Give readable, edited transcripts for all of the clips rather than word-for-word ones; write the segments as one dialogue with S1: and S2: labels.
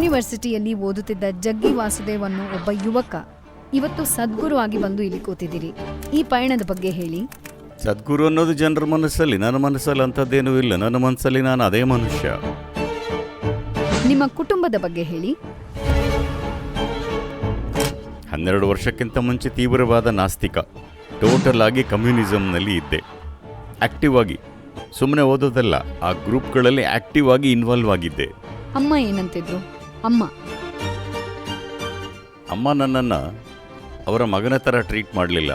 S1: ಯೂನಿವರ್ಸಿಟಿಯಲ್ಲಿ ಓದುತ್ತಿದ್ದ ಜಗ್ಗಿ ವಾಸುದೇವ್ ಅನ್ನೋ ಒಬ್ಬ ಯುವಕ ಇವತ್ತು ಸದ್ಗುರು ಆಗಿ ಬಂದು ಇಲ್ಲಿ ಕೂತಿದ್ದೀರಿ. ಈ ಪಯಣದ ಬಗ್ಗೆ ಹೇಳಿ.
S2: ಸದ್ಗುರು ಅನ್ನೋದು ಜನರ ಮನಸ್ಸಲ್ಲಿ, ನನ್ನ ಮನಸ್ಸಲ್ಲಿ ಅಂಥದ್ದೇನೂ ಇಲ್ಲ. ನನ್ನ ಮನಸ್ಸಲ್ಲಿ ನಾನು ಅದೇ ಮನುಷ್ಯ.
S1: ನಿಮ್ಮ ಕುಟುಂಬದ ಬಗ್ಗೆ ಹೇಳಿ.
S2: 12 ವರ್ಷಕ್ಕಿಂತ ಮುಂಚೆ ತೀವ್ರವಾದ ನಾಸ್ತಿಕ, ಟೋಟಲ್ ಆಗಿ ಕಮ್ಯುನಿಸಮ್ನಲ್ಲಿ ಇದ್ದೆ. ಆಕ್ಟಿವ್ ಆಗಿ, ಸುಮ್ಮನೆ ಓದೋದಲ್ಲ, ಆ ಗ್ರೂಪ್ಗಳಲ್ಲಿ ಆಕ್ಟಿವ್ ಆಗಿ ಇನ್ವಾಲ್ವ್ ಆಗಿದ್ದೆ.
S1: ಅಮ್ಮ ಏನಂತಿದ್ರು?
S2: ಅಮ್ಮ ನನ್ನನ್ನು ಅವರ ಮಗನ ಥರ ಟ್ರೀಟ್ ಮಾಡಲಿಲ್ಲ,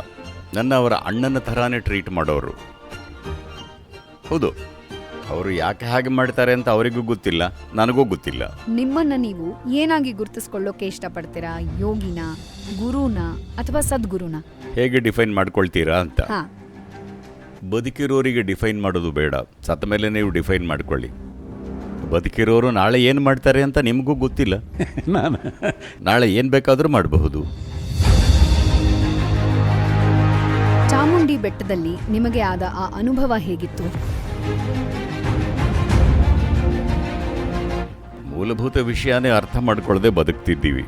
S2: ನನ್ನ ಅವರ ಅಣ್ಣನ ಥರಾನೇ ಟ್ರೀಟ್ ಮಾಡೋರು. ಹೌದು, ಅವರು ಯಾಕೆ ಹಾಗೆ ಮಾಡ್ತಾರೆ ಅಂತ ಅವರಿಗೂ ಗೊತ್ತಿಲ್ಲ, ನನಗೂ ಗೊತ್ತಿಲ್ಲ.
S1: ನಿಮ್ಮನ್ನ ನೀವು ಏನಾಗಿ ಗುರುತಿಸ್ಕೊಳ್ಳೋಕೆ ಇಷ್ಟಪಡ್ತೀರಾ? ಯೋಗಿನ, ಗುರುನ ಅಥವಾ ಸದ್ಗುರುನ?
S2: ಹೇಗೆ ಡಿಫೈನ್ ಮಾಡ್ಕೊಳ್ತೀರಾ ಅಂತ.
S1: ಹಾ,
S2: ಬದುಕಿರೋರಿಗೆ ಡಿಫೈನ್ ಮಾಡೋದು ಬೇಡ, ಸತ್ತ ಮೇಲೆ ನೀವು ಡಿಫೈನ್ ಮಾಡ್ಕೊಳ್ಳಿ. ಬದುಕಿರೋರು ನಾಳೆ ಏನು ಮಾಡ್ತಾರೆ ಅಂತ ನಿಮಗೂ ಗೊತ್ತಿಲ್ಲ. ನಾಳೆ ಏನು ಬೇಕಾದರೂ ಮಾಡಬಹುದು.
S1: ಚಾಮುಂಡಿ ಬೆಟ್ಟದಲ್ಲಿ ನಿಮಗೆ ಆದ ಆ ಅನುಭವ ಹೇಗಿತ್ತು?
S2: ಮೂಲಭೂತ ವಿಷಯನೇ ಅರ್ಥ ಮಾಡ್ಕೊಳ್ಳದೆ ಬದುಕ್ತಿದ್ದೀವಿ.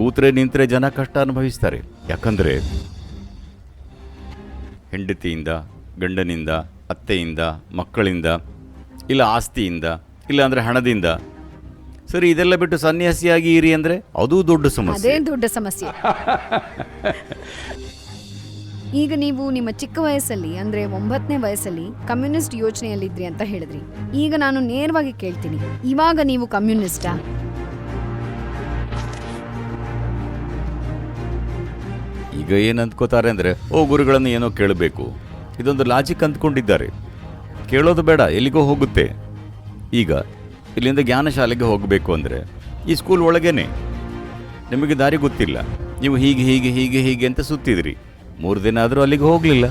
S2: ಕೂತ್ರೆ ನಿಂತರೆ ಜನ ಕಷ್ಟ ಅನುಭವಿಸ್ತಾರೆ. ಯಾಕಂದರೆ ಹೆಂಡತಿಯಿಂದ, ಗಂಡನಿಂದ, ಅತ್ತೆಯಿಂದ, ಮಕ್ಕಳಿಂದ, ಇಲ್ಲ ಆಸ್ತಿಯಿಂದ, ಇಲ್ಲ ಅಂದರೆ ಹಣದಿಂದ. ಸರಿ, ಇದೆಲ್ಲ ಬಿಟ್ಟು ಸನ್ಯಾಸಿಯಾಗಿ ಇರಿ ಅಂದರೆ ಅದೂ ದೊಡ್ಡ ಸಮಸ್ಯೆ.
S1: ಅದೇ ದೊಡ್ಡ ಸಮಸ್ಯೆ. ಈಗ ನೀವು ನಿಮ್ಮ ಚಿಕ್ಕ ವಯಸ್ಸಲ್ಲಿ ಅಂದ್ರೆ 9ನೇ ವಯಸ್ಸಲ್ಲಿ ಕಮ್ಯುನಿಸ್ಟ್ ಯೋಚನೆಯಲ್ಲಿದ್ರಿ ಅಂತ ಹೇಳಿದ್ರಿ. ಈಗ ನಾನು ನೇರವಾಗಿ ಕೇಳ್ತೀನಿ, ಇವಾಗ ನೀವು ಕಮ್ಯುನಿಸ್ಟಾ?
S2: ಈಗ ಏನು ಅಂದ್ಕೋತಾರೆ ಅಂದರೆ, ಓ ಗುರುಗಳನ್ನು ಏನೋ ಕೇಳಬೇಕು, ಇದೊಂದು ಲಾಜಿಕ್ ಅಂದ್ಕೊಂಡಿದ್ದಾರೆ. ಕೇಳೋದು ಬೇಡ, ಎಲ್ಲಿಗೋ ಹೋಗುತ್ತೆ. ಈಗ ಇಲ್ಲಿಂದ ಜ್ಞಾನಶಾಲೆಗೆ ಹೋಗಬೇಕು ಅಂದರೆ ಈ ಸ್ಕೂಲ್ ಒಳಗೇನೆ ನಿಮಗೆ ದಾರಿ ಗೊತ್ತಿಲ್ಲ, ನೀವು ಹೀಗೆ ಹೀಗೆ ಹೀಗೆ ಹೀಗೆ ಅಂತ ಸುತ್ತಿದ್ರಿ. 3 ದಿನ ಆದರೂ ಅಲ್ಲಿಗೆ ಹೋಗಲಿಲ್ಲ.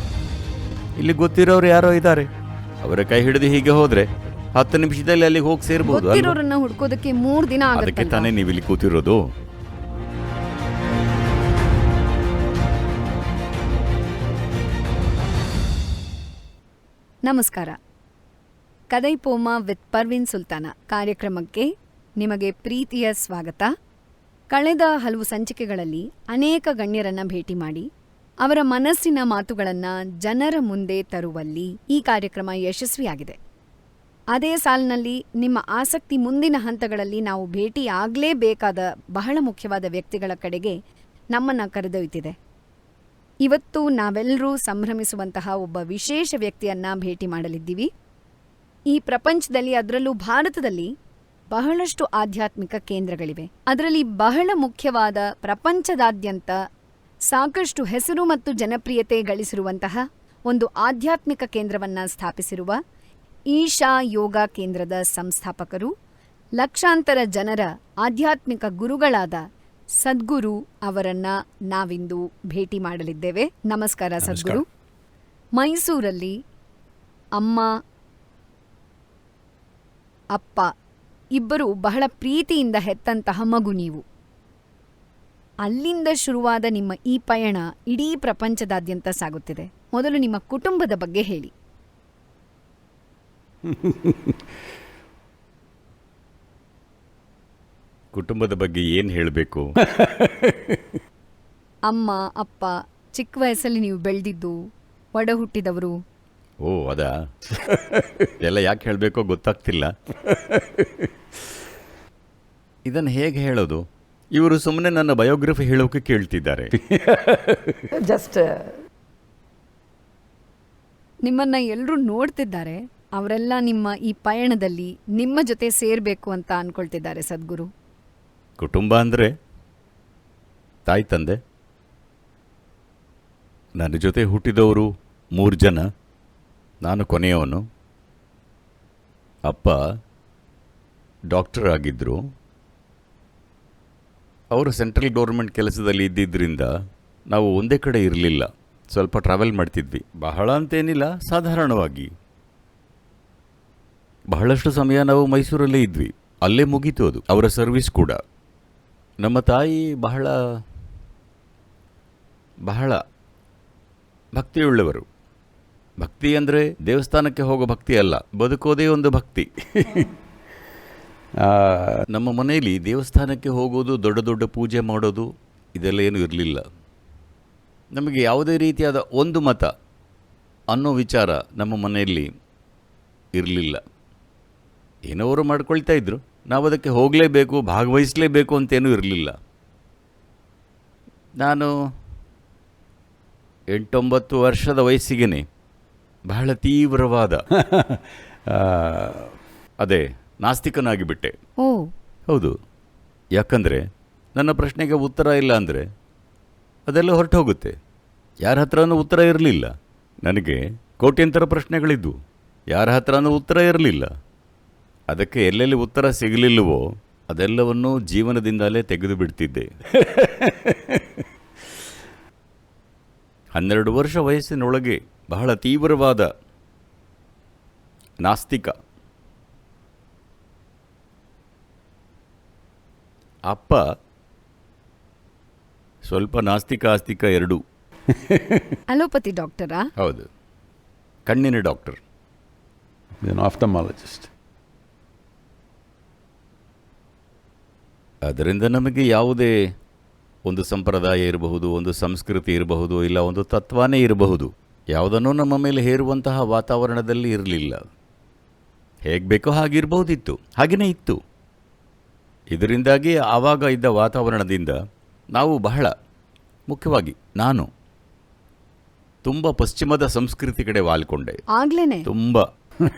S2: ಇಲ್ಲಿ ಗೊತ್ತಿರೋರು ಯಾರೋ ಇದ್ದಾರೆ, ಅವರ ಕೈ ಹಿಡಿದು ಹೀಗೆ ಹೋದರೆ 10 ನಿಮಿಷದಲ್ಲಿ ಅಲ್ಲಿಗೆ ಹೋಗಿ ಸೇರ್ಬೋದು.
S1: ಗೊತ್ತಿರೋರನ್ನ ಹುಡ್ಕೋದಕ್ಕೆ 3 ದಿನ ಆಗುತ್ತೆ.
S2: ಅದಕ್ಕೆ ತಾನೇ ನೀವು ಇಲ್ಲಿ ಕೂತಿರೋದು.
S1: ನಮಸ್ಕಾರ. ಕದೈಪೋಮಾ ವಿತ್ ಪರ್ವಿನ್ ಸುಲ್ತಾನ ಕಾರ್ಯಕ್ರಮಕ್ಕೆ ನಿಮಗೆ ಪ್ರೀತಿಯ ಸ್ವಾಗತ. ಕಳೆದ ಹಲವು ಸಂಚಿಕೆಗಳಲ್ಲಿ ಅನೇಕ ಗಣ್ಯರನ್ನ ಭೇಟಿ ಮಾಡಿ ಅವರ ಮನಸ್ಸಿನ ಮಾತುಗಳನ್ನ ಜನರ ಮುಂದೆ ತರುವಲ್ಲಿ ಈ ಕಾರ್ಯಕ್ರಮ ಯಶಸ್ವಿಯಾಗಿದೆ. ಅದೇ ಸಾಲಿನಲ್ಲಿ ನಿಮ್ಮ ಆಸಕ್ತಿ ಮುಂದಿನ ಹಂತಗಳಲ್ಲಿ ನಾವು ಭೇಟಿಯಾಗಲೇಬೇಕಾದ ಬಹಳ ಮುಖ್ಯವಾದ ವ್ಯಕ್ತಿಗಳ ಕಡೆಗೆ ನಮ್ಮನ್ನ ಕರೆದೊಯ್ತಿದೆ. ಇವತ್ತು ನಾವೆಲ್ಲರೂ ಸಂಭ್ರಮಿಸುವಂತಹ ಒಬ್ಬ ವಿಶೇಷ ವ್ಯಕ್ತಿಯನ್ನ ಭೇಟಿ ಮಾಡಲಿದ್ದೀವಿ. ಈ ಪ್ರಪಂಚದಲ್ಲಿ, ಅದರಲ್ಲೂ ಭಾರತದಲ್ಲಿ ಬಹಳಷ್ಟು ಆಧ್ಯಾತ್ಮಿಕ ಕೇಂದ್ರಗಳಿವೆ. ಅದರಲ್ಲಿ ಬಹಳ ಮುಖ್ಯವಾದ, ಪ್ರಪಂಚದಾದ್ಯಂತ ಸಾಕಷ್ಟು ಹೆಸರು ಮತ್ತು ಜನಪ್ರಿಯತೆ ಗಳಿಸಿರುವಂತಹ ಒಂದು ಆಧ್ಯಾತ್ಮಿಕ ಕೇಂದ್ರವನ್ನ ಸ್ಥಾಪಿಸಿರುವ ಈಶಾ ಯೋಗ ಕೇಂದ್ರದ ಸಂಸ್ಥಾಪಕರು, ಲಕ್ಷಾಂತರ ಜನರ ಆಧ್ಯಾತ್ಮಿಕ ಗುರುಗಳಾದ ಸದ್ಗುರು ಅವರನ್ನ ನಾವಿಂದು ಭೇಟಿ ಮಾಡಲಿದ್ದೇವೆ. ನಮಸ್ಕಾರ ಸದ್ಗುರು. ಮೈಸೂರಲ್ಲಿ ಅಮ್ಮ, ಅಪ್ಪ ಇಬ್ಬರು ಬಹಳ ಪ್ರೀತಿಯಿಂದ ಹೆತ್ತಂತಹ ಮಗು ನೀವು. ಅಲ್ಲಿಂದ ಶುರುವಾದ ನಿಮ್ಮ ಈ ಪಯಣ ಇಡೀ ಪ್ರಪಂಚದಾದ್ಯಂತ ಸಾಗುತ್ತಿದೆ. ಮೊದಲು ನಿಮ್ಮ ಕುಟುಂಬದ ಬಗ್ಗೆ ಹೇಳಿ.
S2: ಕುಟುಂಬದ ಬಗ್ಗೆ ಏನು ಹೇಳಬೇಕು?
S1: ಅಮ್ಮ, ಅಪ್ಪ, ಚಿಕ್ಕ ವಯಸ್ಸಲ್ಲಿ ನೀವು ಬೆಳೆದಿದ್ದು, ಒಡ ಹುಟ್ಟಿದವರು.
S2: ಓ, ಅದಾ? ಎಲ್ಲ ಯಾಕೆ ಹೇಳಬೇಕೋ ಗೊತ್ತಾಗ್ತಿಲ್ಲ. ಇದನ್ನು ಹೇಗೆ ಹೇಳೋದು? ಇವರು ಸುಮ್ಮನೆ ನನ್ನ ಬಯೋಗ್ರಫಿ ಹೇಳೋಕೆ ಕೇಳ್ತಿದ್ದಾರೆ.
S3: ಜಸ್ಟ್
S1: ನಿಮ್ಮನ್ನ ಎಲ್ಲರೂ ನೋಡ್ತಿದ್ದಾರೆ. ಅವರೆಲ್ಲ ನಿಮ್ಮ ಈ ಪಯಣದಲ್ಲಿ ನಿಮ್ಮ ಜೊತೆ ಸೇರ್ಬೇಕು ಅಂತ ಅನ್ಕೊಳ್ತಿದ್ದಾರೆ ಸದ್ಗುರು.
S2: ಕುಟುಂಬ ಅಂದರೆ ತಾಯಿ ತಂದೆ, ನನ್ನ ಜೊತೆ ಹುಟ್ಟಿದವರು 3 ಜನ, ನಾನು ಕೊನೆಯವನು. ಅಪ್ಪ ಡಾಕ್ಟರ್ ಆಗಿದ್ದರು. ಅವರು ಸೆಂಟ್ರಲ್ ಗೌರ್ಮೆಂಟ್ ಕೆಲಸದಲ್ಲಿ ಇದ್ದಿದ್ದರಿಂದ ನಾವು ಒಂದೇ ಕಡೆ ಇರಲಿಲ್ಲ, ಸ್ವಲ್ಪ ಟ್ರಾವೆಲ್ ಮಾಡ್ತಿದ್ವಿ. ಬಹಳ ಅಂತೇನಿಲ್ಲ, ಸಾಧಾರಣವಾಗಿ. ಬಹಳಷ್ಟು ಸಮಯ ನಾವು ಮೈಸೂರಲ್ಲೇ ಇದ್ವಿ. ಅಲ್ಲೇ ಮುಗೀತು ಅದು, ಅವರ ಸರ್ವಿಸ್ ಕೂಡ. ನಮ್ಮ ತಾಯಿ ಬಹಳ ಬಹಳ ಭಕ್ತಿಯುಳ್ಳವರು. ಭಕ್ತಿ ಅಂದರೆ ದೇವಸ್ಥಾನಕ್ಕೆ ಹೋಗೋ ಭಕ್ತಿ ಅಲ್ಲ, ಬದುಕೋದೇ ಒಂದು ಭಕ್ತಿ. ನಮ್ಮ ಮನೆಯಲ್ಲಿ ದೇವಸ್ಥಾನಕ್ಕೆ ಹೋಗೋದು, ದೊಡ್ಡ ದೊಡ್ಡ ಪೂಜೆ ಮಾಡೋದು ಇದೆಲ್ಲ ಏನೂ ಇರಲಿಲ್ಲ. ನಮಗೆ ಯಾವುದೇ ರೀತಿಯಾದ ಒಂದು ಮತ ಅನ್ನೋ ವಿಚಾರ ನಮ್ಮ ಮನೆಯಲ್ಲಿ ಇರಲಿಲ್ಲ. ಏನೋರು ಮಾಡ್ಕೊಳ್ತಾ ಇದ್ರು, ನಾವು ಅದಕ್ಕೆ ಹೋಗಲೇಬೇಕು, ಭಾಗವಹಿಸಲೇಬೇಕು ಅಂತೇನೂ ಇರಲಿಲ್ಲ. ನಾನು 8-9 ವರ್ಷದ ವಯಸ್ಸಿಗೆ ಬಹಳ ತೀವ್ರವಾದ ಅದೇ ನಾಸ್ತಿಕನಾಗಿಬಿಟ್ಟೆ.
S1: ಓ,
S2: ಹೌದು. ಯಾಕಂದರೆ ನನ್ನ ಪ್ರಶ್ನೆಗೆ ಉತ್ತರ ಇಲ್ಲ ಅಂದರೆ ಅದೆಲ್ಲ ಹೊರಟು ಹೋಗುತ್ತೆ. ಯಾರ ಹತ್ರನೂ ಉತ್ತರ ಇರಲಿಲ್ಲ. ನನಗೆ ಕೋಟ್ಯಂತರ ಪ್ರಶ್ನೆಗಳಿದ್ವು, ಯಾರ ಹತ್ರನೂ ಉತ್ತರ ಇರಲಿಲ್ಲ. ಅದಕ್ಕೆ ಎಲ್ಲೆಲ್ಲಿ ಉತ್ತರ ಸಿಗಲಿಲ್ಲವೋ ಅದೆಲ್ಲವನ್ನೂ ಜೀವನದಿಂದಲೇ ತೆಗೆದು ಬಿಡ್ತಿದ್ದೆ. 12 ವರ್ಷ ವಯಸ್ಸಿನೊಳಗೆ ಬಹಳ ತೀವ್ರವಾದ ನಾಸ್ತಿಕ. ಅಪ್ಪ ಸ್ವಲ್ಪ ನಾಸ್ತಿಕ ಆಸ್ತಿಕ ಎರಡೂ.
S1: ಅಲೋಪತಿ ಡಾಕ್ಟರಾ?
S2: ಹೌದು, ಕಣ್ಣಿನ ಡಾಕ್ಟರ್.
S4: An ophthalmologist.
S2: ಅದರಿಂದ ನಮಗೆ ಯಾವುದೇ ಒಂದು ಸಂಪ್ರದಾಯ ಇರಬಹುದು, ಒಂದು ಸಂಸ್ಕೃತಿ ಇರಬಹುದು, ಇಲ್ಲ ಒಂದು ತತ್ವನೇ ಇರಬಹುದು, ಯಾವುದನ್ನೂ ನಮ್ಮ ಮೇಲೆ ಹೇರುವಂತಹ ವಾತಾವರಣದಲ್ಲಿ ಇರಲಿಲ್ಲ. ಹೇಗೆ ಬೇಕೋ ಹಾಗಿರ್ಬಹುದಿತ್ತು, ಹಾಗೆಯೇ ಇತ್ತು. ಇದರಿಂದಾಗಿ ಆವಾಗ ಇದ್ದ ವಾತಾವರಣದಿಂದ ನಾವು ಬಹಳ ಮುಖ್ಯವಾಗಿ ನಾನು ತುಂಬ ಪಶ್ಚಿಮದ ಸಂಸ್ಕೃತಿ ಕಡೆ ವಾಲ್ಕೊಂಡೆ.
S1: ಆಗ್ಲೇನೆ
S2: ತುಂಬ.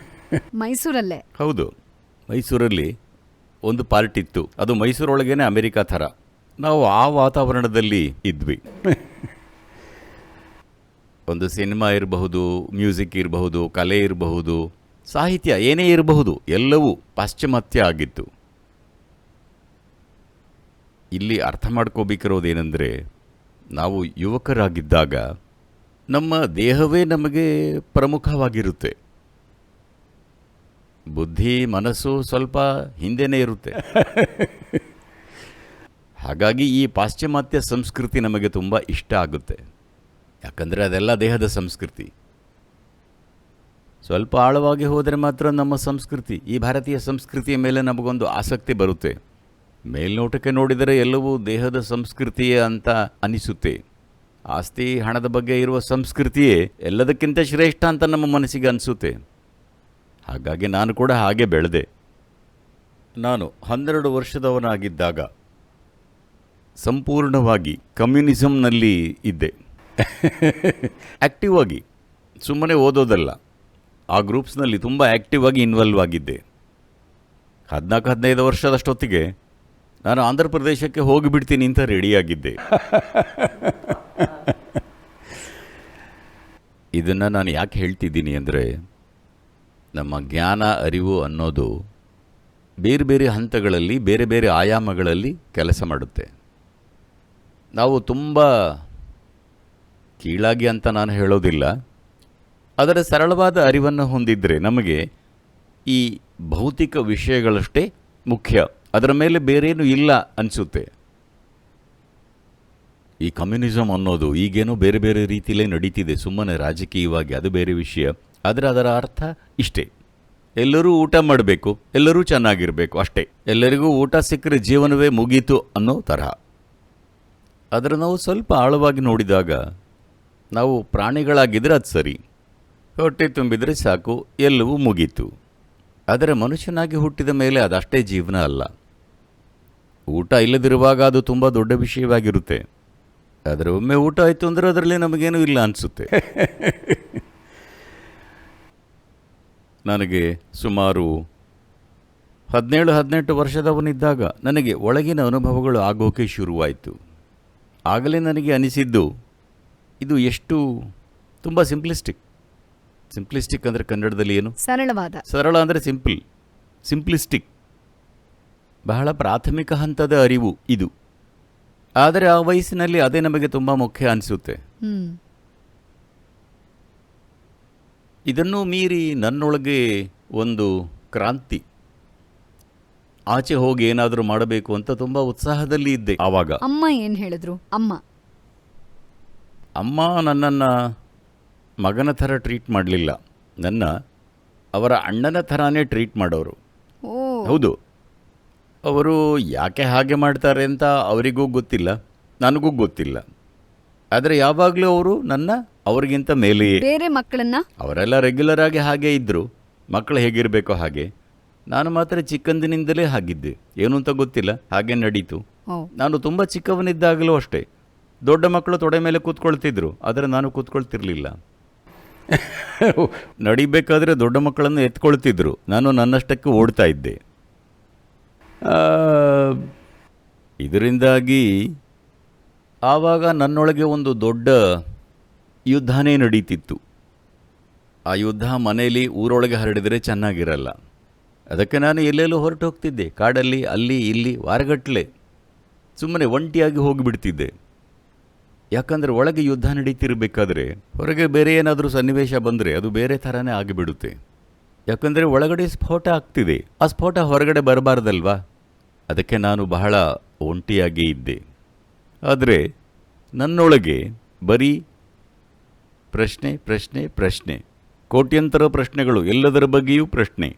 S1: ಮೈಸೂರಲ್ಲೇ?
S2: ಹೌದು, ಮೈಸೂರಲ್ಲಿ ಒಂದು ಪಾರ್ಟ್ ಇತ್ತು. ಅದು ಮೈಸೂರೊಳಗೇನೆ ಅಮೆರಿಕಾ ಥರ. ನಾವು ಆ ವಾತಾವರಣದಲ್ಲಿ ಇದ್ವಿ. ಒಂದು ಸಿನಿಮಾ ಇರಬಹುದು, ಮ್ಯೂಸಿಕ್ ಇರಬಹುದು, ಕಲೆ ಇರಬಹುದು, ಸಾಹಿತ್ಯ ಏನೇ ಇರಬಹುದು, ಎಲ್ಲವೂ ಪಾಶ್ಚಿಮಾತ್ಯ ಆಗಿತ್ತು. ಇಲ್ಲಿ ಅರ್ಥ ಮಾಡ್ಕೋಬೇಕಿರೋದೇನೆಂದರೆ, ನಾವು ಯುವಕರಾಗಿದ್ದಾಗ ನಮ್ಮ ದೇಹವೇ ನಮಗೆ ಪ್ರಮುಖವಾಗಿರುತ್ತೆ. ಬುದ್ಧಿ ಮನಸ್ಸು ಸ್ವಲ್ಪ ಹಿಂದೆನೇ ಇರುತ್ತೆ. ಹಾಗಾಗಿ ಈ ಪಾಶ್ಚಿಮಾತ್ಯ ಸಂಸ್ಕೃತಿ ನಮಗೆ ತುಂಬ ಇಷ್ಟ ಆಗುತ್ತೆ. ಯಾಕಂದರೆ ಅದೆಲ್ಲ ದೇಹದ ಸಂಸ್ಕೃತಿ. ಸ್ವಲ್ಪ ಆಳವಾಗಿ ಹೋದರೆ ಮಾತ್ರ ನಮ್ಮ ಸಂಸ್ಕೃತಿ, ಈ ಭಾರತೀಯ ಸಂಸ್ಕೃತಿಯ ಮೇಲೆ ನಮಗೊಂದು ಆಸಕ್ತಿ ಬರುತ್ತೆ. ಮೇಲ್ನೋಟಕ್ಕೆ ನೋಡಿದರೆ ಎಲ್ಲವೂ ದೇಹದ ಸಂಸ್ಕೃತಿಯೇ ಅಂತ ಅನಿಸುತ್ತೆ. ಆಸ್ತಿ ಹಣದ ಬಗ್ಗೆ ಇರುವ ಸಂಸ್ಕೃತಿಯೇ ಎಲ್ಲದಕ್ಕಿಂತ ಶ್ರೇಷ್ಠ ಅಂತ ನಮ್ಮ ಮನಸ್ಸಿಗೆ ಅನಿಸುತ್ತೆ. ಹಾಗಾಗಿ ನಾನು ಕೂಡ ಹಾಗೆ ಬೆಳೆದೆ. ನಾನು 12 ವರ್ಷದವನಾಗಿದ್ದಾಗ ಸಂಪೂರ್ಣವಾಗಿ ಕಮ್ಯುನಿಸಮ್ನಲ್ಲಿ ಇದ್ದೆ. ಆ್ಯಕ್ಟಿವ್ ಆಗಿ, ಸುಮ್ಮನೆ ಓದೋದಲ್ಲ, ಆ ಗ್ರೂಪ್ಸ್ನಲ್ಲಿ ತುಂಬ ಆ್ಯಕ್ಟಿವ್ ಆಗಿ ಇನ್ವಾಲ್ವ್ ಆಗಿದ್ದೆ. 14-15 ವರ್ಷದಷ್ಟೊತ್ತಿಗೆ ನಾನು ಆಂಧ್ರ ಪ್ರದೇಶಕ್ಕೆ ಹೋಗಿಬಿಡ್ತೀನಿ ಅಂತ ರೆಡಿಯಾಗಿದ್ದೆ. ಇದನ್ನು ನಾನು ಯಾಕೆ ಹೇಳ್ತಿದ್ದೀನಿ ಅಂದರೆ, ನಮ್ಮ ಜ್ಞಾನ ಅರಿವು ಅನ್ನೋದು ಬೇರೆ ಬೇರೆ ಹಂತಗಳಲ್ಲಿ, ಬೇರೆ ಬೇರೆ ಆಯಾಮಗಳಲ್ಲಿ ಕೆಲಸ ಮಾಡುತ್ತೆ. ನಾವು ತುಂಬ ಕೀಳಾಗಿ ಅಂತ ನಾನು ಹೇಳೋದಿಲ್ಲ, ಅದರ ಸರಳವಾದ ಅರಿವನ್ನು ಹೊಂದಿದ್ದರೆ ನಮಗೆ ಈ ಭೌತಿಕ ವಿಷಯಗಳಷ್ಟೇ ಮುಖ್ಯ, ಅದರ ಮೇಲೆ ಬೇರೇನೂ ಇಲ್ಲ ಅನಿಸುತ್ತೆ. ಈ ಕಮ್ಯುನಿಸಮ್ ಅನ್ನೋದು ಈಗೇನೋ ಬೇರೆ ಬೇರೆ ರೀತಿಯಲ್ಲೇ ನಡೀತಿದೆ, ಸುಮ್ಮನೆ ರಾಜಕೀಯವಾಗಿ, ಅದು ಬೇರೆ ವಿಷಯ. ಆದರೆ ಅದರ ಅರ್ಥ ಇಷ್ಟೇ: ಎಲ್ಲರೂ ಊಟ ಮಾಡಬೇಕು, ಎಲ್ಲರೂ ಚೆನ್ನಾಗಿರಬೇಕು, ಅಷ್ಟೇ. ಎಲ್ಲರಿಗೂ ಊಟ ಸಿಕ್ಕರೆ ಜೀವನವೇ ಮುಗೀತು ಅನ್ನೋ ತರಹ. ಅದರ ನಾವು ಸ್ವಲ್ಪ ಆಳವಾಗಿ ನೋಡಿದಾಗ, ನಾವು ಪ್ರಾಣಿಗಳಾಗಿದ್ದರೆ ಅದು ಸರಿ, ಹೊಟ್ಟೆ ತುಂಬಿದರೆ ಸಾಕು, ಎಲ್ಲವೂ ಮುಗೀತು. ಆದರೆ ಮನುಷ್ಯನಾಗಿ ಹುಟ್ಟಿದ ಮೇಲೆ ಅದಷ್ಟೇ ಜೀವನ ಅಲ್ಲ. ಊಟ ಇಲ್ಲದಿರುವಾಗ ಅದು ತುಂಬ ದೊಡ್ಡ ವಿಷಯವಾಗಿರುತ್ತೆ. ಆದರೆ ಒಮ್ಮೆ ಊಟ ಆಯಿತು ಅಂದರೆ ಅದರಲ್ಲಿ ನಮಗೇನೂ ಇಲ್ಲ ಅನಿಸುತ್ತೆ. ನನಗೆ ಸುಮಾರು 17-18 ವರ್ಷದವನಿದ್ದಾಗ ನನಗೆ ಒಳಗಿನ ಅನುಭವಗಳು ಆಗೋಕೆ ಶುರುವಾಯಿತು. ಆಗಲೇ ನನಗೆ ಅನಿಸಿದ್ದು, ಇದು ಎಷ್ಟು ತುಂಬ ಸಿಂಪ್ಲಿಸ್ಟಿಕ್ ಅಂದರೆ ಕನ್ನಡದಲ್ಲಿ ಏನು? ಸರಳ ಅಂದರೆ ಸಿಂಪ್ಲಿಸ್ಟಿಕ್. ಬಹಳ ಪ್ರಾಥಮಿಕ ಹಂತದ ಅರಿವು ಇದು. ಆದರೆ ಆ ವಯಸ್ಸಿನಲ್ಲಿ ಅದೇ ನಮಗೆ ತುಂಬ ಮುಖ್ಯ ಅನಿಸುತ್ತೆ. ಇದನ್ನು ಮೀರಿ ನನ್ನೊಳಗೆ ಒಂದು ಕ್ರಾಂತಿ, ಆಚೆ ಹೋಗಿ ಏನಾದರೂ ಮಾಡಬೇಕು ಅಂತ ತುಂಬ ಉತ್ಸಾಹದಲ್ಲಿ ಇದ್ದೆ ಆವಾಗ.
S1: ಅಮ್ಮ ಏನು ಹೇಳಿದ್ರು?
S2: ಅಮ್ಮ ನನ್ನನ್ನು ಮಗನ ಥರ ಟ್ರೀಟ್ ಮಾಡಲಿಲ್ಲ, ನನ್ನ ಅವರ ಅಣ್ಣನ ಥರನೇ ಟ್ರೀಟ್ ಮಾಡೋರು. ಹೌದು, ಅವರು ಯಾಕೆ ಹಾಗೆ ಮಾಡ್ತಾರೆ ಅಂತ ಅವರಿಗೂ ಗೊತ್ತಿಲ್ಲ, ನನಗೂ ಗೊತ್ತಿಲ್ಲ. ಆದರೆ ಯಾವಾಗಲೂ ಅವರು ಅವ್ರಿಗಿಂತ ಮೇಲೆಯೇ.
S1: ಬೇರೆ ಮಕ್ಕಳನ್ನ
S2: ಅವರೆಲ್ಲ ರೆಗ್ಯುಲರ್ ಆಗಿ ಹಾಗೆ ಇದ್ದರು, ಮಕ್ಕಳು ಹೇಗಿರಬೇಕೋ ಹಾಗೆ. ನಾನು ಮಾತ್ರ ಚಿಕ್ಕಂದಿನಿಂದಲೇ ಹಾಗಿದ್ದೆ, ಏನು ಅಂತ ಗೊತ್ತಿಲ್ಲ, ಹಾಗೆ ನಡೀತು.
S1: ಓ
S2: ನಾನು ತುಂಬ ಚಿಕ್ಕವನಿದ್ದಾಗಲೂ ಅಷ್ಟೇ, ದೊಡ್ಡ ಮಕ್ಕಳು ತೊಡೆ ಮೇಲೆ ಕೂತ್ಕೊಳ್ತಿದ್ರು, ಆದರೆ ನಾನು ಕೂತ್ಕೊಳ್ತಿರ್ಲಿಲ್ಲ. ನಡಿಬೇಕಾದ್ರೆ ದೊಡ್ಡ ಮಕ್ಕಳನ್ನು ಎತ್ಕೊಳ್ತಿದ್ರು, ನಾನು ನನ್ನಷ್ಟಕ್ಕೆ ಓಡ್ತಾ ಇದ್ದೆ. ಇದರಿಂದಾಗಿ ಆವಾಗ ನನ್ನೊಳಗೆ ಒಂದು ದೊಡ್ಡ ಯುದ್ಧನೇ ನಡೀತಿತ್ತು. ಆ ಯುದ್ಧ ಮನೆಯಲ್ಲಿ ಊರೊಳಗೆ ಹರಡಿದರೆ ಚೆನ್ನಾಗಿರಲ್ಲ. ಅದಕ್ಕೆ ನಾನು ಎಲ್ಲೆಲ್ಲೂ ಹೊರಟು ಹೋಗ್ತಿದ್ದೆ, ಕಾಡಲ್ಲಿ ಅಲ್ಲಿ ಇಲ್ಲಿ ವಾರಗಟ್ಟಲೆ ಸುಮ್ಮನೆ ಒಂಟಿಯಾಗಿ ಹೋಗಿಬಿಡ್ತಿದ್ದೆ. ಯಾಕಂದರೆ ಒಳಗೆ ಯುದ್ಧ ನಡೀತಿರಬೇಕಾದ್ರೆ ಹೊರಗೆ ಬೇರೆ ಏನಾದರೂ ಸನ್ನಿವೇಶ ಬಂದರೆ ಅದು ಬೇರೆ ಥರನೇ ಆಗಿಬಿಡುತ್ತೆ. ಯಾಕಂದರೆ ಒಳಗಡೆ ಸ್ಫೋಟ ಆಗ್ತಿದೆ, ಆ ಸ್ಫೋಟ ಹೊರಗಡೆ ಬರಬಾರ್ದಲ್ವಾ. ಅದಕ್ಕೆ ನಾನು ಬಹಳ ಒಂಟಿಯಾಗಿ ಇದ್ದೆ. ಆದರೆ ನನ್ನೊಳಗೆ ಬರೀ ಪ್ರಶ್ನೆ ಪ್ರಶ್ನೆ ಪ್ರಶ್ನೆ, ಕೋಟ್ಯಂತರ ಪ್ರಶ್ನೆಗಳು, ಎಲ್ಲದರ ಬಗ್ಗೆಯೂ ಪ್ರಶ್ನೆ.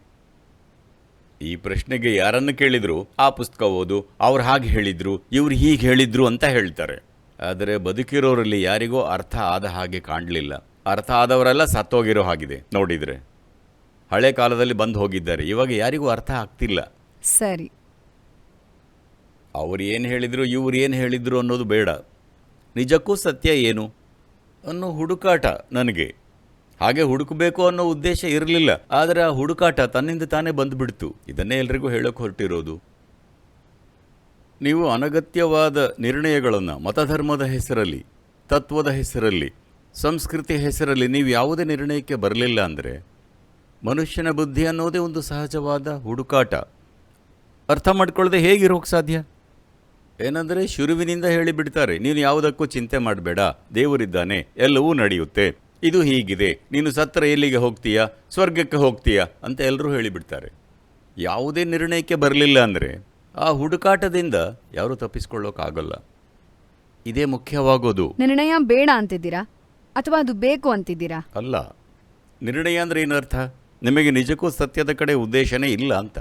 S2: ಈ ಪ್ರಶ್ನೆಗೆ ಯಾರನ್ನು ಕೇಳಿದ್ರು ಆ ಪುಸ್ತಕ ಓದು, ಅವ್ರು ಹಾಗೆ ಹೇಳಿದ್ರು, ಇವ್ರು ಹೀಗೆ ಹೇಳಿದ್ರು ಅಂತ ಹೇಳ್ತಾರೆ. ಆದರೆ ಬದುಕಿರೋರಲ್ಲಿ ಯಾರಿಗೂ ಅರ್ಥ ಆದ ಹಾಗೆ ಕಾಣಲಿಲ್ಲ. ಅರ್ಥ ಆದವರೆಲ್ಲ ಸತ್ತೋಗಿರೋ ಹಾಗಿದೆ. ನೋಡಿದರೆ ಹಳೆ ಕಾಲದಲ್ಲಿ ಬಂದು ಹೋಗಿದ್ದಾರೆ, ಇವಾಗ ಯಾರಿಗೂ ಅರ್ಥ ಆಗ್ತಿಲ್ಲ.
S1: ಸರಿ,
S2: ಅವ್ರು ಏನು ಹೇಳಿದ್ರು ಇವ್ರು ಏನು ಹೇಳಿದ್ರು ಅನ್ನೋದು ಬೇಡ, ನಿಜಕ್ಕೂ ಸತ್ಯ ಏನು ಅನ್ನೋ ಹುಡುಕಾಟ ನನಗೆ. ಹಾಗೆ ಹುಡುಕಬೇಕು ಅನ್ನೋ ಉದ್ದೇಶ ಇರಲಿಲ್ಲ, ಆದರೆ ಆ ಹುಡುಕಾಟ ತನ್ನಿಂದ ತಾನೇ ಬಂದುಬಿಡ್ತು. ಇದನ್ನೇ ಎಲ್ರಿಗೂ ಹೇಳೋಕೆ ಹೊರಟಿರೋದು. ನೀವು ಅನಗತ್ಯವಾದ ನಿರ್ಣಯಗಳನ್ನು ಮತಧರ್ಮದ ಹೆಸರಲ್ಲಿ, ತತ್ವದ ಹೆಸರಲ್ಲಿ, ಸಂಸ್ಕೃತಿ ಹೆಸರಲ್ಲಿ ನೀವು ಯಾವುದೇ ನಿರ್ಣಯಕ್ಕೆ ಬರಲಿಲ್ಲ ಅಂದರೆ ಮನುಷ್ಯನ ಬುದ್ಧಿ ಅನ್ನೋದೇ ಒಂದು ಸಹಜವಾದ ಹುಡುಕಾಟ. ಅರ್ಥ ಮಾಡ್ಕೊಳ್ಳದೆ ಹೇಗಿರೋಕ್ಕೆ ಸಾಧ್ಯ? ಏನಂದರೆ ಶುರುವಿನಿಂದ ಹೇಳಿಬಿಡ್ತಾರೆ, ನೀನು ಯಾವುದಕ್ಕೂ ಚಿಂತೆ ಮಾಡಬೇಡ, ದೇವರಿದ್ದಾನೆ, ಎಲ್ಲವೂ ನಡೆಯುತ್ತೆ, ಇದು ಹೀಗಿದೆ, ನೀನು ಸತ್ತರೆ ಎಲ್ಲಿಗೆ ಹೋಗ್ತೀಯಾ, ಸ್ವರ್ಗಕ್ಕೆ ಹೋಗ್ತೀಯಾ ಅಂತ ಎಲ್ಲರೂ ಹೇಳಿಬಿಡ್ತಾರೆ. ಯಾವುದೇ ನಿರ್ಣಯಕ್ಕೆ ಬರಲಿಲ್ಲ ಅಂದರೆ ಆ ಹುಡುಕಾಟದಿಂದ ಯಾರೂ ತಪ್ಪಿಸ್ಕೊಳ್ಳೋಕ್ಕಾಗಲ್ಲ. ಇದೇ ಮುಖ್ಯವಾಗೋದು.
S1: ನಿರ್ಣಯ ಬೇಡ ಅಂತಿದ್ದೀರಾ ಅಥವಾ ಅದು ಬೇಕು ಅಂತಿದ್ದೀರಾ?
S2: ಅಲ್ಲ, ನಿರ್ಣಯ ಅಂದರೆ ಏನರ್ಥ? ನಿಮಗೆ ನಿಜಕ್ಕೂ ಸತ್ಯದ ಕಡೆ ಉದ್ದೇಶನೇ ಇಲ್ಲ ಅಂತ.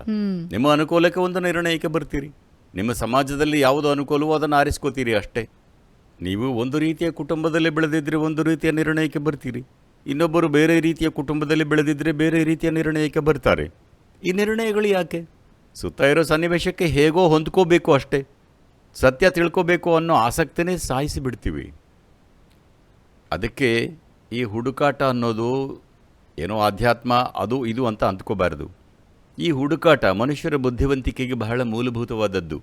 S2: ನಿಮ್ಮ ಅನುಕೂಲಕ್ಕೆ ಒಂದು ನಿರ್ಣಯಕ್ಕೆ ಬರ್ತೀರಿ. ನಿಮ್ಮ ಸಮಾಜದಲ್ಲಿ ಯಾವುದು ಅನುಕೂಲವೋ ಅದನ್ನು ಆರಿಸ್ಕೋತೀರಿ ಅಷ್ಟೇ. ನೀವು ಒಂದು ರೀತಿಯ ಕುಟುಂಬದಲ್ಲಿ ಬೆಳೆದಿದ್ದರೆ ಒಂದು ರೀತಿಯ ನಿರ್ಣಯಕ್ಕೆ ಬರ್ತೀರಿ, ಇನ್ನೊಬ್ಬರು ಬೇರೆ ರೀತಿಯ ಕುಟುಂಬದಲ್ಲಿ ಬೆಳೆದಿದ್ದರೆ ಬೇರೆ ರೀತಿಯ ನಿರ್ಣಯಕ್ಕೆ ಬರ್ತಾರೆ. ಈ ನಿರ್ಣಯಗಳು ಯಾಕೆ? ಸುತ್ತ ಇರೋ ಸನ್ನಿವೇಶಕ್ಕೆ ಹೇಗೋ ಹೊಂದ್ಕೋಬೇಕು ಅಷ್ಟೇ. ಸತ್ಯ ತಿಳ್ಕೋಬೇಕು ಅನ್ನೋ ಆಸಕ್ತಿನೇ ಸಾಯಿಸಿಬಿಡ್ತೀವಿ. ಅದಕ್ಕೆ ಈ ಹುಡುಕಾಟ ಅನ್ನೋದು ಏನೋ ಆಧ್ಯಾತ್ಮ ಅದು ಇದು ಅಂತ ಅಂದ್ಕೋಬಾರ್ದು. ಈ ಹುಡುಕಾಟ ಮನುಷ್ಯರ ಬುದ್ಧಿವಂತಿಕೆಗೆ ಬಹಳ ಮೂಲಭೂತವಾದದ್ದು.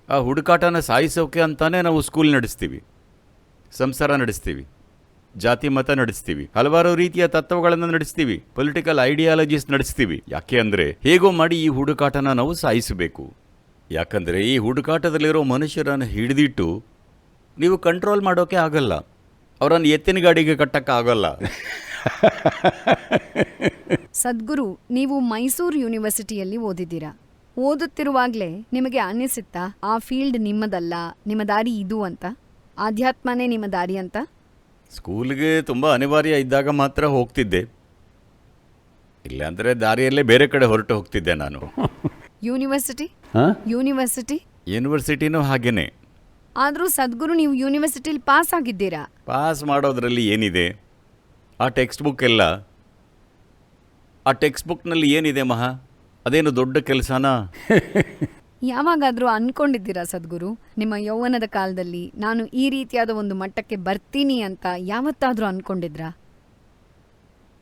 S2: ಆ ಹುಡುಕಾಟನ ಸಾಯಿಸೋಕೆ ಅಂತಾನೆ ನಾವು ಸ್ಕೂಲ್ ನಡೆಸ್ತೀವಿ, ಸಂಸಾರ ನಡೆಸ್ತೀವಿ, ಜಾತಿ ಮತ ನಡೆಸ್ತೀವಿ, ಹಲವಾರು ರೀತಿಯ ತತ್ವಗಳನ್ನು ನಡೆಸ್ತೀವಿ, ಪೊಲಿಟಿಕಲ್ ಐಡಿಯಾಲಜೀಸ್ ನಡೆಸ್ತೀವಿ. ಯಾಕೆ ಅಂದರೆ ಹೇಗೋ ಮಾಡಿ ಈ ಹುಡುಕಾಟನ ನಾವು ಸಾಯಿಸಬೇಕು. ಯಾಕಂದರೆ ಈ ಹುಡುಕಾಟದಲ್ಲಿರೋ ಮನುಷ್ಯರನ್ನು ಹಿಡಿದಿಟ್ಟು ನೀವು ಕಂಟ್ರೋಲ್ ಮಾಡೋಕೆ ಆಗಲ್ಲ, ಅವರನ್ನು ಎತ್ತಿನ ಗಾಡಿಗೆ ಕಟ್ಟಕ್ಕಾಗಲ್ಲ.
S1: ಸದ್ಗುರು, ನೀವು ಮೈಸೂರು ಯೂನಿವರ್ಸಿಟಿಯಲ್ಲಿ ಓದಿದ್ದೀರಾ. ಓದುತ್ತಿರುವಾಗಲೇ ನಿಮಗೆ ಅನ್ನಿಸುತ್ತಾ ಆ ಫೀಲ್ಡ್ ನಿಮ್ಮದಲ್ಲ, ನಿಮ್ಮ ದಾರಿ ಇದು ಅಂತ? ಆಧ್ಯಾತ್ಮನೇ ನಿಮ್ಮ ದಾರಿ ಅಂತ?
S2: ಸ್ಕೂಲ್ಗೆ ತುಂಬ ಅನಿವಾರ್ಯ ಇದ್ದಾಗ ಮಾತ್ರ ಹೋಗ್ತಿದ್ದೆ, ಇಲ್ಲಾಂದರೆ ದಾರಿಯಲ್ಲೇ ಬೇರೆ ಕಡೆ ಹೊರಟು ಹೋಗ್ತಿದ್ದೆ ನಾನು.
S1: University
S4: Huh?
S1: ಯೂನಿವರ್ಸಿಟಿ
S2: ಯೂನಿವರ್ಸಿಟಿನೂ ಹಾಗೇನೆ.
S1: ಆದರೂ ಸದ್ಗುರು, ನೀವು ಯೂನಿವರ್ಸಿಟಿಲಿ ಪಾಸ್ ಆಗಿದ್ದೀರಾ.
S2: ಪಾಸ್ ಮಾಡೋದ್ರಲ್ಲಿ ಏನಿದೆ? ಆ ಟೆಕ್ಸ್ಟ್ ಬುಕ್ ಎಲ್ಲ, ಆ ಟೆಕ್ಸ್ಟ್ ಬುಕ್ನಲ್ಲಿ ಏನಿದೆ ಮಹಾ? ಅದೇನು ದೊಡ್ಡ ಕೆಲಸನಾ?
S1: ಯಾವಾಗಾದರೂ ಅನ್ಕೊಂಡಿದ್ದೀರಾ ಸದ್ಗುರು, ನಿಮ್ಮ ಯೌವನದ ಕಾಲದಲ್ಲಿ ನಾನು ಈ ರೀತಿಯಾದ ಒಂದು ಮಟ್ಟಕ್ಕೆ ಬರ್ತೀನಿ ಅಂತ ಯಾವತ್ತಾದರೂ ಅನ್ಕೊಂಡಿದ್ರಾ?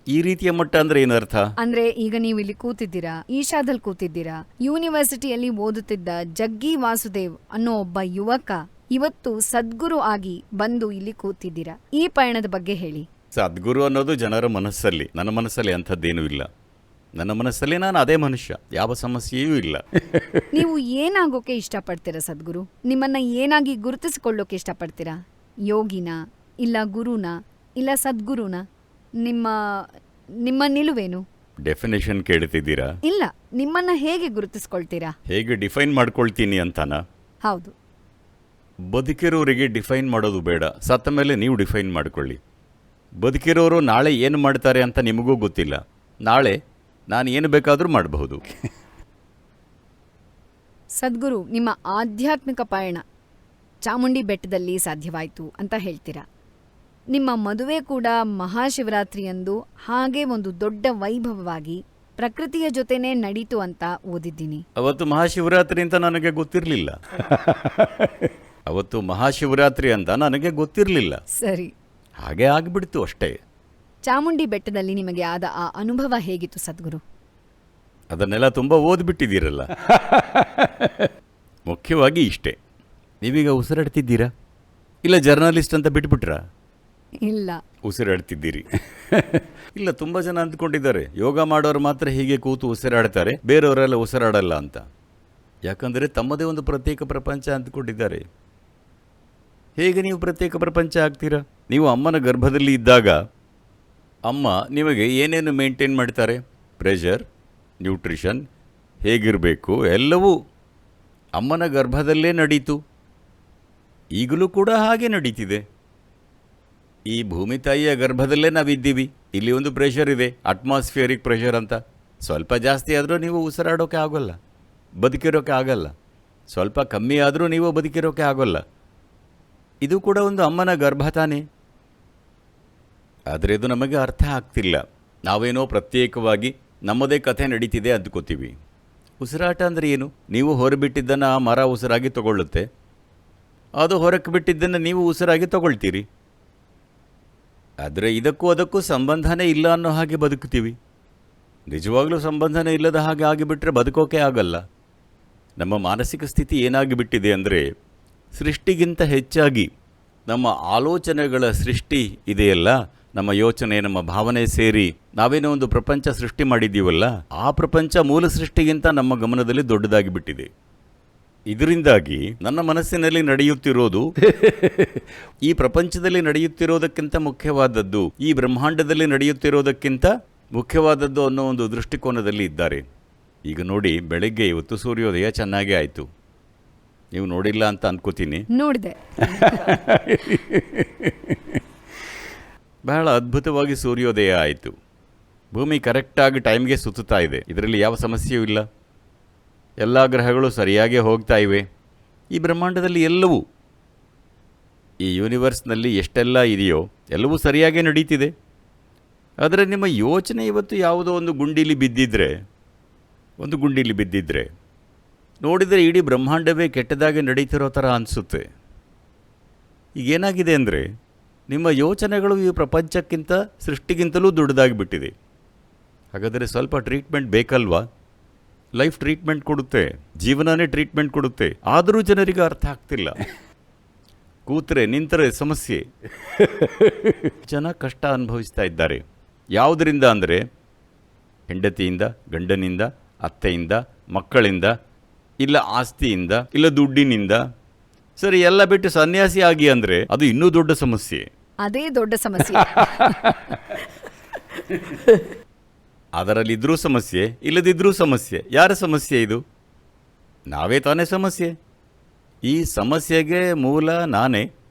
S2: ಈ ರೀತಿಯ ಮಟ್ಟ ಅಂದರೆ ಏನರ್ಥ?
S1: ಅಂದ್ರೆ ಈಗ ನೀವು ಇಲ್ಲಿ ಕೂತಿದ್ದೀರಾ, ಈಶಾದಲ್ಲಿ ಕೂತಿದ್ದೀರಾ. ಯೂನಿವರ್ಸಿಟಿಯಲ್ಲಿ ಓದುತ್ತಿದ್ದ ಜಗ್ಗಿ ವಾಸುದೇವ್ ಅನ್ನೋ ಒಬ್ಬ ಯುವಕ ಇವತ್ತು ಸದ್ಗುರು ಆಗಿ ಬಂದು ಇಲ್ಲಿ ಕೂತಿದ್ದೀರಾ. ಈ ಪಯಣದ ಬಗ್ಗೆ ಹೇಳಿ.
S2: ಸದ್ಗುರು ಅನ್ನೋದು ಜನರ ಮನಸ್ಸಲ್ಲಿ, ನನ್ನ ಮನಸ್ಸಲ್ಲಿ ಅಂಥದ್ದೇನೂ ಇಲ್ಲ. ನನ್ನ ಮನಸ್ಸಲ್ಲಿ ನಾನು ಅದೇ ಮನುಷ್ಯ, ಯಾವ ಸಮಸ್ಯೆಯೂ ಇಲ್ಲ.
S1: ನೀವು ಏನಾಗೋಕೆ ಇಷ್ಟಪಡ್ತೀರಾ ಸದ್ಗುರು? ನಿಮ್ಮನ್ನ ಏನಾಗಿ ಗುರುತಿಸಿಕೊಳ್ಳೋಕೆ ಇಷ್ಟಪಡ್ತೀರಾ? ಯೋಗಿನ, ಇಲ್ಲ ಗುರುನ, ಇಲ್ಲ ಸದ್ಗುರುನ? ನಿಮ್ಮ ನಿಲುವೇನು?
S2: ಡೆಫಿನೇಷನ್ ಕೇಳ್ತಿದ್ದೀರಾ?
S1: ಇಲ್ಲ, ನಿಮ್ಮನ್ನ ಹೇಗೆ ಗುರುತಿಸ್ಕೊಳ್ತೀರಾ?
S2: ಹೇಗೆ ಡಿಫೈನ್ ಮಾಡ್ಕೊಳ್ತೀನಿ ಅಂತಾನ?
S1: ಹೌದು.
S2: ಬದುಕಿರೋರಿಗೆ ಡಿಫೈನ್ ಮಾಡೋದು ಬೇಡ, ಸತ್ತ ಮೇಲೆ ನೀವು ಡಿಫೈನ್ ಮಾಡ್ಕೊಳ್ಳಿ. ಬದುಕಿರೋರು ನಾಳೆ ಏನು ಮಾಡ್ತಾರೆ ಅಂತ ನಿಮಗೂ ಗೊತ್ತಿಲ್ಲ. ನಾಳೆ ನಾನು ಏನು ಬೇಕಾದರೂ ಮಾಡಬಹುದು.
S1: ಸದ್ಗುರು, ನಿಮ್ಮ ಆಧ್ಯಾತ್ಮಿಕ ಪಯಣ ಚಾಮುಂಡಿ ಬೆಟ್ಟದಲ್ಲಿ ಸಾಧ್ಯವಾಯ್ತು ಅಂತ ಹೇಳ್ತೀರಾ. ನಿಮ್ಮ ಮದುವೆ ಕೂಡ ಮಹಾಶಿವರಾತ್ರಿಯಂದು ಹಾಗೇ ಒಂದು ದೊಡ್ಡ ವೈಭವವಾಗಿ ಪ್ರಕೃತಿಯ ಜೊತೆನೇ ನಡೀತು ಅಂತ ಓದಿದ್ದೀನಿ.
S2: ಅವತ್ತು ಮಹಾಶಿವರಾತ್ರಿ ಅಂತ ನನಗೆ ಗೊತ್ತಿರಲಿಲ್ಲ. ಅವತ್ತು ಮಹಾಶಿವರಾತ್ರಿ ಅಂತ ನನಗೆ ಗೊತ್ತಿರಲಿಲ್ಲ.
S1: ಸರಿ.
S2: ಹಾಗೆ ಆಗಿಬಿಡ್ತು ಅಷ್ಟೇ.
S1: ಚಾಮುಂಡಿ ಬೆಟ್ಟದಲ್ಲಿ ನಿಮಗೆ ಆದ ಆ ಅನುಭವ ಹೇಗಿತ್ತು ಸದ್ಗುರು?
S2: ಅದನ್ನೆಲ್ಲ ತುಂಬ ಓದ್ಬಿಟ್ಟಿದ್ದೀರಲ್ಲ. ಮುಖ್ಯವಾಗಿ ಇಷ್ಟೇ, ನೀವೀಗ ಉಸಿರಾಡ್ತಿದ್ದೀರಾ ಇಲ್ಲ ಜರ್ನಲಿಸ್ಟ್ ಅಂತ ಬಿಟ್ಬಿಟ್ರಾ?
S1: ಇಲ್ಲ,
S2: ಉಸಿರಾಡ್ತಿದ್ದೀರಿ. ಇಲ್ಲ, ತುಂಬ ಜನ ಅಂದ್ಕೊಂಡಿದ್ದಾರೆ ಯೋಗ ಮಾಡೋರು ಮಾತ್ರ ಹೀಗೆ ಕೂತು ಉಸಿರಾಡ್ತಾರೆ, ಬೇರೆಯವರೆಲ್ಲ ಉಸಿರಾಡಲ್ಲ ಅಂತ. ಯಾಕಂದರೆ ತಮ್ಮದೇ ಒಂದು ಪ್ರತ್ಯೇಕ ಪ್ರಪಂಚ ಅಂದ್ಕೊಂಡಿದ್ದಾರೆ. ಹೇಗೆ ನೀವು ಪ್ರತ್ಯೇಕ ಪ್ರಪಂಚ ಆಗ್ತೀರಾ? ನೀವು ಅಮ್ಮನ ಗರ್ಭದಲ್ಲಿ ಇದ್ದಾಗ ಅಮ್ಮ ನಿಮಗೆ ಏನೇನು ಮೇಂಟೈನ್ ಮಾಡ್ತಾರೆ, ಪ್ರೆಷರ್, ನ್ಯೂಟ್ರಿಷನ್, ಹೇಗಿರಬೇಕು ಎಲ್ಲವೂ ಅಮ್ಮನ ಗರ್ಭದಲ್ಲೇ ನಡೀತು. ಈಗಲೂ ಕೂಡ ಹಾಗೆ ನಡೀತಿದೆ. ಈ ಭೂಮಿ ತಾಯಿಯ ಗರ್ಭದಲ್ಲೇ ನಾವಿದ್ದೀವಿ. ಇಲ್ಲಿ ಒಂದು ಪ್ರೆಷರ್ ಇದೆ, ಅಟ್ಮಾಸ್ಫಿಯರಿಕ್ ಪ್ರೆಷರ್ ಅಂತ. ಸ್ವಲ್ಪ ಜಾಸ್ತಿ ಆದರೂ ನೀವು ಉಸಿರಾಡೋಕೆ ಆಗೋಲ್ಲ, ಬದುಕಿರೋಕೆ ಆಗಲ್ಲ. ಸ್ವಲ್ಪ ಕಮ್ಮಿ ಆದರೂ ನೀವು ಬದುಕಿರೋಕೆ ಆಗೋಲ್ಲ. ಇದು ಕೂಡ ಒಂದು ಅಮ್ಮನ ಗರ್ಭ ತಾನೇ. ಆದರೆ ಇದು ನಮಗೆ ಅರ್ಥ ಆಗ್ತಿಲ್ಲ. ನಾವೇನೋ ಪ್ರತ್ಯೇಕವಾಗಿ ನಮ್ಮದೇ ಕಥೆ ನಡೀತಿದೆ ಅಂದ್ಕೋತೀವಿ. ಉಸಿರಾಟ ಅಂದರೆ ಏನು? ನೀವು ಹೊರಬಿಟ್ಟಿದ್ದನ್ನು ಆ ಮರ ಉಸಿರಾಗಿ ತಗೊಳ್ಳುತ್ತೆ, ಅದು ಹೊರಕ್ಕೆ ಬಿಟ್ಟಿದ್ದನ್ನು ನೀವು ಉಸಿರಾಗಿ ತಗೊಳ್ತೀರಿ. ಆದರೆ ಇದಕ್ಕೂ ಅದಕ್ಕೂ ಸಂಬಂಧನೇ ಇಲ್ಲ ಅನ್ನೋ ಹಾಗೆ ಬದುಕ್ತೀವಿ. ನಿಜವಾಗ್ಲೂ ಸಂಬಂಧನೇ ಇಲ್ಲದ ಹಾಗೆ ಆಗಿಬಿಟ್ರೆ ಬದುಕೋಕೆ ಆಗಲ್ಲ. ನಮ್ಮ ಮಾನಸಿಕ ಸ್ಥಿತಿ ಏನಾಗಿಬಿಟ್ಟಿದೆ ಅಂದರೆ, ಸೃಷ್ಟಿಗಿಂತ ಹೆಚ್ಚಾಗಿ ನಮ್ಮ ಆಲೋಚನೆಗಳ ಸೃಷ್ಟಿ ಇದೆಯಲ್ಲ, ನಮ್ಮ ಯೋಚನೆ, ನಮ್ಮ ಭಾವನೆ ಸೇರಿ ನಾವೇನೋ ಒಂದು ಪ್ರಪಂಚ ಸೃಷ್ಟಿ ಮಾಡಿದ್ದೀವಲ್ಲ, ಆ ಪ್ರಪಂಚ ಮೂಲ ಸೃಷ್ಟಿಗಿಂತ ನಮ್ಮ ಗಮನದಲ್ಲಿ ದೊಡ್ಡದಾಗಿ ಬಿಟ್ಟಿದೆ. ಇದರಿಂದಾಗಿ ನನ್ನ ಮನಸ್ಸಿನಲ್ಲಿ ನಡೆಯುತ್ತಿರೋದು ಈ ಪ್ರಪಂಚದಲ್ಲಿ ನಡೆಯುತ್ತಿರೋದಕ್ಕಿಂತ ಮುಖ್ಯವಾದದ್ದು, ಈ ಬ್ರಹ್ಮಾಂಡದಲ್ಲಿ ನಡೆಯುತ್ತಿರೋದಕ್ಕಿಂತ ಮುಖ್ಯವಾದದ್ದು ಅನ್ನೋ ಒಂದು ದೃಷ್ಟಿಕೋನದಲ್ಲಿ ಇದ್ದಾರೆ. ಈಗ ನೋಡಿ, ಬೆಳಗ್ಗೆ ಇವತ್ತು ಸೂರ್ಯೋದಯ ಚೆನ್ನಾಗೇ ಆಯಿತು. ನೀವು ನೋಡಿಲ್ಲ ಅಂತ ಅನ್ಕೋತೀನಿ.
S1: ನೋಡಿದೆ.
S2: ಬಹಳ ಅದ್ಭುತವಾಗಿ ಸೂರ್ಯೋದಯ ಆಯಿತು. ಭೂಮಿ ಕರೆಕ್ಟಾಗಿ ಟೈಮ್ಗೆ ಸುತ್ತುತ್ತಾ ಇದೆ. ಇದರಲ್ಲಿ ಯಾವ ಸಮಸ್ಯೆಯೂ ಇಲ್ಲ. ಎಲ್ಲ ಗ್ರಹಗಳು ಸರಿಯಾಗೇ ಹೋಗ್ತಾ ಇವೆ. ಈ ಬ್ರಹ್ಮಾಂಡದಲ್ಲಿ ಎಲ್ಲವೂ, ಈ ಯೂನಿವರ್ಸ್ನಲ್ಲಿ ಎಷ್ಟೆಲ್ಲ ಇದೆಯೋ ಎಲ್ಲವೂ ಸರಿಯಾಗೇ ನಡೀತಿದೆ. ಆದರೆ ನಿಮ್ಮ ಯೋಚನೆ ಇವತ್ತು ಯಾವುದೋ ಒಂದು ಗುಂಡೀಲಿ ಬಿದ್ದಿದ್ರೆ ನೋಡಿದರೆ ಇಡೀ ಬ್ರಹ್ಮಾಂಡವೇ ಕೆಟ್ಟದಾಗಿ ನಡೀತಿರೋ ಥರ ಅನಿಸುತ್ತೆ. ಈಗೇನಾಗಿದೆ ಅಂದರೆ, ನಿಮ್ಮ ಯೋಚನೆಗಳು ಈ ಪ್ರಪಂಚಕ್ಕಿಂತ ಸೃಷ್ಟಿಗಿಂತಲೂ ದೊಡ್ಡದಾಗಿಬಿಟ್ಟಿದೆ. ಹಾಗಾದರೆ ಸ್ವಲ್ಪ ಟ್ರೀಟ್ಮೆಂಟ್ ಬೇಕಲ್ವಾ? ಲೈಫ್ ಟ್ರೀಟ್ಮೆಂಟ್ ಕೊಡುತ್ತೆ, ಜೀವನನೇ ಟ್ರೀಟ್ಮೆಂಟ್ ಕೊಡುತ್ತೆ. ಆದರೂ ಜನರಿಗೆ ಅರ್ಥ ಆಗ್ತಿಲ್ಲ. ಕೂತ್ರೆ ನಿಂತರೆ ಸಮಸ್ಯೆ. ಜನ ಕಷ್ಟ ಅನುಭವಿಸ್ತಾ ಇದ್ದಾರೆ. ಯಾವುದರಿಂದ ಅಂದರೆ, ಹೆಂಡತಿಯಿಂದ, ಗಂಡನಿಂದ, ಅತ್ತೆಯಿಂದ, ಮಕ್ಕಳಿಂದ, ಇಲ್ಲ ಆಸ್ತಿಯಿಂದ, ಇಲ್ಲ ದುಡ್ಡಿನಿಂದ. ಸರಿ, ಎಲ್ಲ ಬಿಟ್ಟು ಸನ್ಯಾಸಿ ಆಗಿ ಅಂದರೆ ಅದು ಇನ್ನೂ ದೊಡ್ಡ ಸಮಸ್ಯೆ.
S1: ಅದೇ ದೊಡ್ಡ ಸಮಸ್ಯೆ.
S2: ಅದರಲ್ಲಿದ್ದರೂ ಸಮಸ್ಯೆ, ಇಲ್ಲದಿದ್ದರೂ ಸಮಸ್ಯೆ. ಯಾರ ಸಮಸ್ಯೆ ಇದು? ನಾವೇ ತಾನೇ ಸಮಸ್ಯೆ. ಈ ಸಮಸ್ಯೆಗೆ ಮೂಲ ನಾನೇ,